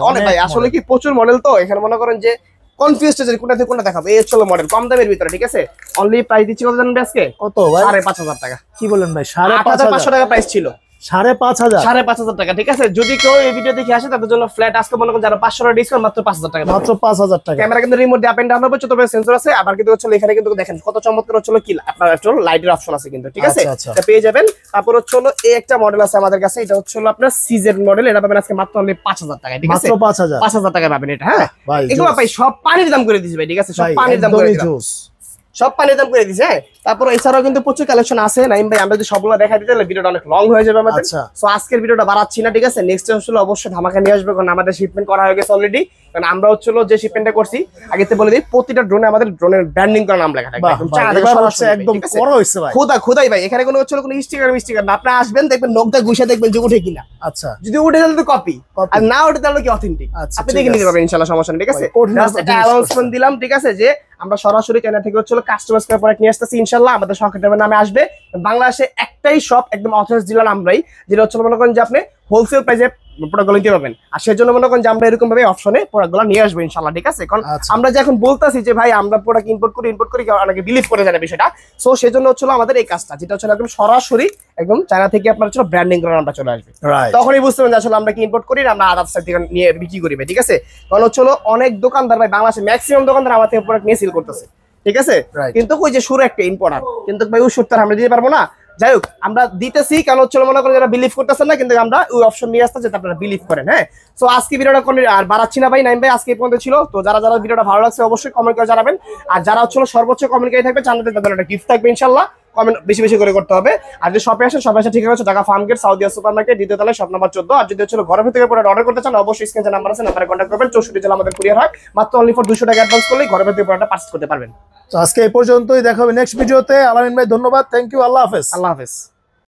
B: অনেক ভাই আসলে কি প্রচুর মডেল, তো এখানে মনে করেন যে কনফিউজড হচ্ছে কোনটা থেকে কোনটা দেখাবো। এই হচ্ছে মডেল কম দামের ভিতরে, ঠিক আছে? অনলি প্রাইস দিচ্ছি কত জানেন আজকে?
A: কত ভাই?
B: 5,500 টাকা।
A: কি বলেন ভাই?
B: 8,500 টাকা প্রাইস ছিল,
A: 5,500
B: 5,500 টাকা, ঠিক আছে। যদি কেউ এই ভিডিও দেখে আসে তাদের জন্য ফ্ল্যাট আজকে মনে করেন যারা 500 টাকা ডিসকাউন্ট মাত্র 5,000 টাকা,
A: মাত্র 5,000 টাকা।
B: ক্যামেরা কিন্তু রিমোট দিয়ে আপ এন্ড ডাউন হবে, ছোট বড় সেন্সর আছে, আবার কিন্তু হচ্ছে এখানে কিন্তু দেখেন কত চমৎকার হচ্ছে কি আপনার একটু লাইটের অপশন আছে কিন্তু, ঠিক আছে, এটা পেয়ে যাবেন। তারপর হচ্ছে এই একটা মডেল আছে আমাদের কাছে, এটা হচ্ছে আপনার সিজেড মডেল, এটা পাবেন আজকে মাত্র অনলি 5,000 টাকা, ঠিক আছে,
A: মাত্র 5,000
B: টাকা পাবেন এটা। হ্যাঁ এগুলো ভাই সব পানির দাম করে দিছি ভাই, ঠিক আছে, সব পানির দাম করে দিছি, সব পানির দাম করে দিছি। হ্যাঁ তারপর এছাড়াও কিন্তু প্রচুর কালেকশন আছে নাইম ভাই, আমরা যদি সবগুলো দেখাই দিতে তাহলে ভিডিওটা অনেক লং হয়ে যাবে আমাদের। সো আজকের ভিডিওটা বাড়াচ্ছি না, ঠিক আছে, নেক্সট হচ্ছে অবশ্যই ধামাকা নিয়ে আসবে, কারণ আমাদের শিপমেন্ট করা হয়ে গেছে অলরেডি। কারণ আমরা হচ্ছে যে শিপমেন্টটা করছি আগেতে বলে দিই, প্রতিটা ড্রোনে আমাদের ড্রোনের ব্র্যান্ডিং করা নাম লেখা থাকবে,
A: একদম বড় হইছে ভাই,
B: খোদাই ভাই, এখানে কোনো হচ্ছে কোনো স্টিকার না, আপনি আসবেন দেখবেন নকটা গুইসা দেখবেন যে উঠে কিনা। আচ্ছা যদি উঠে তাহলে তো কপি, আর না উঠে তাহলে কি অথেন্টিক, আপনি দেখে নিতে পারবেন ইনশাআল্লাহ, সমস্যা নেই, ঠিক আছে। জাস্ট একটা অ্যানাউন্সমেন্ট দিলাম, ঠিক আছে, যে আমরা সরাসরি কেনা থেকে হচ্ছে কাস্টমাইজ করে প্রোডাক্ট নিয়ে আসতেছি ইনশাআল্লাহ, আমাদের শখের নামে আসবে। বাংলাদেশে একটাই শপ একদম অথরাইজড ডিলার আমরাই, যেটা হচ্ছে মনে করেন যে আপনি হোলসেল প্রাইসে প্রোডাক্টগুলো নিতে পারবেন, আর সেজন্য মনে করেন যে আমরা এরকম ভাবে অপশনে প্রোডাক্টগুলো নিয়ে আসবো ইনশাআল্লাহ, ঠিক আছে। কারণ আমরা যে এখন বলতাছি যে ভাই আমরা প্রোডাক্ট ইম্পোর্ট করি অনেকে বিলিভ করে জানে বিষয়টা, সো সেজন্য হচ্ছে আমাদের এই কাজটা, যেটা হচ্ছে একদম সরাসরি একদম চায়না থেকে আপনার হচ্ছে ব্র্যান্ডিং করে আমরা চলে আসবে, তখনই বুঝতে পারবেন যে আসলে আমরা কি ইম্পোর্ট করি না আমরা আদার্স সাইড থেকে নিয়ে বিক্রি করি, ঠিক আছে। কারণ হচ্ছে অনেক দোকানদার ভাই বাংলাদেশে ম্যাক্সিমাম দোকানদার আমার থেকে প্রোডাক্ট নিয়ে সেল করতেছে, ঠিক আছে, কিন্তু ওই যে শুরু একটা ইম্পোর্টার, কিন্তু ভাই ওই সুরটা আমরা দিতে পারবো না। যাই হোক আমরা দিতেছি, কারণ হচ্ছে মনে করেন যারা বিলিভ করতেছেন না, কিন্তু আমরা ওই অপশন নিয়ে আসতে যাতে আপনারা বিলিভ করেন। হ্যাঁ সো আজকে ভিডিওটা আর বাড়াচ্ছি না ভাই, নাইম ভাই আজকে এই পর্যন্ত ছিল। তো যারা ভিডিওটা ভালো লাগছে অবশ্যই কমেন্ট করে জানাবেন, আর যারা হচ্ছে সর্বোচ্চ কমেন্ট করে থাকবে জানাতে তাদের একটা গিফট থাকবে ইনশাআল্লাহ, কমেন্ট বেশি বেশি করে করতে হবে। আর যদি শপে আসেন, শপে আসা ঠিক আছে Dhaka Farm Gate Saudia supermarket, দ্বিতীয় তলায় শপ নাম্বার 14। আর যদি হচ্ছে ঘরের ভিতরে প্রোডাক্ট অর্ডার করতে চান অবশ্যই স্ক্রিনে নাম্বার আছে, নাম্বারে কন্ট্যাক্ট করবেন। 64 জেলা আমাদের কুরিয়ার হয়, মাত্র অনলি ফর 200 টাকা অ্যাডভান্স করলেই ঘরের ভিতরে প্রোডাক্টটা পারচেজ করতে পারবেন।
A: তো আজকে এই পর্যন্তই, দেখা হবে নেক্সট ভিডিওতে। আলামিন ভাই ধন্যবাদ, থ্যাংক ইউ, আল্লাহ হাফেজ।
B: আল্লাহ হাফেজ।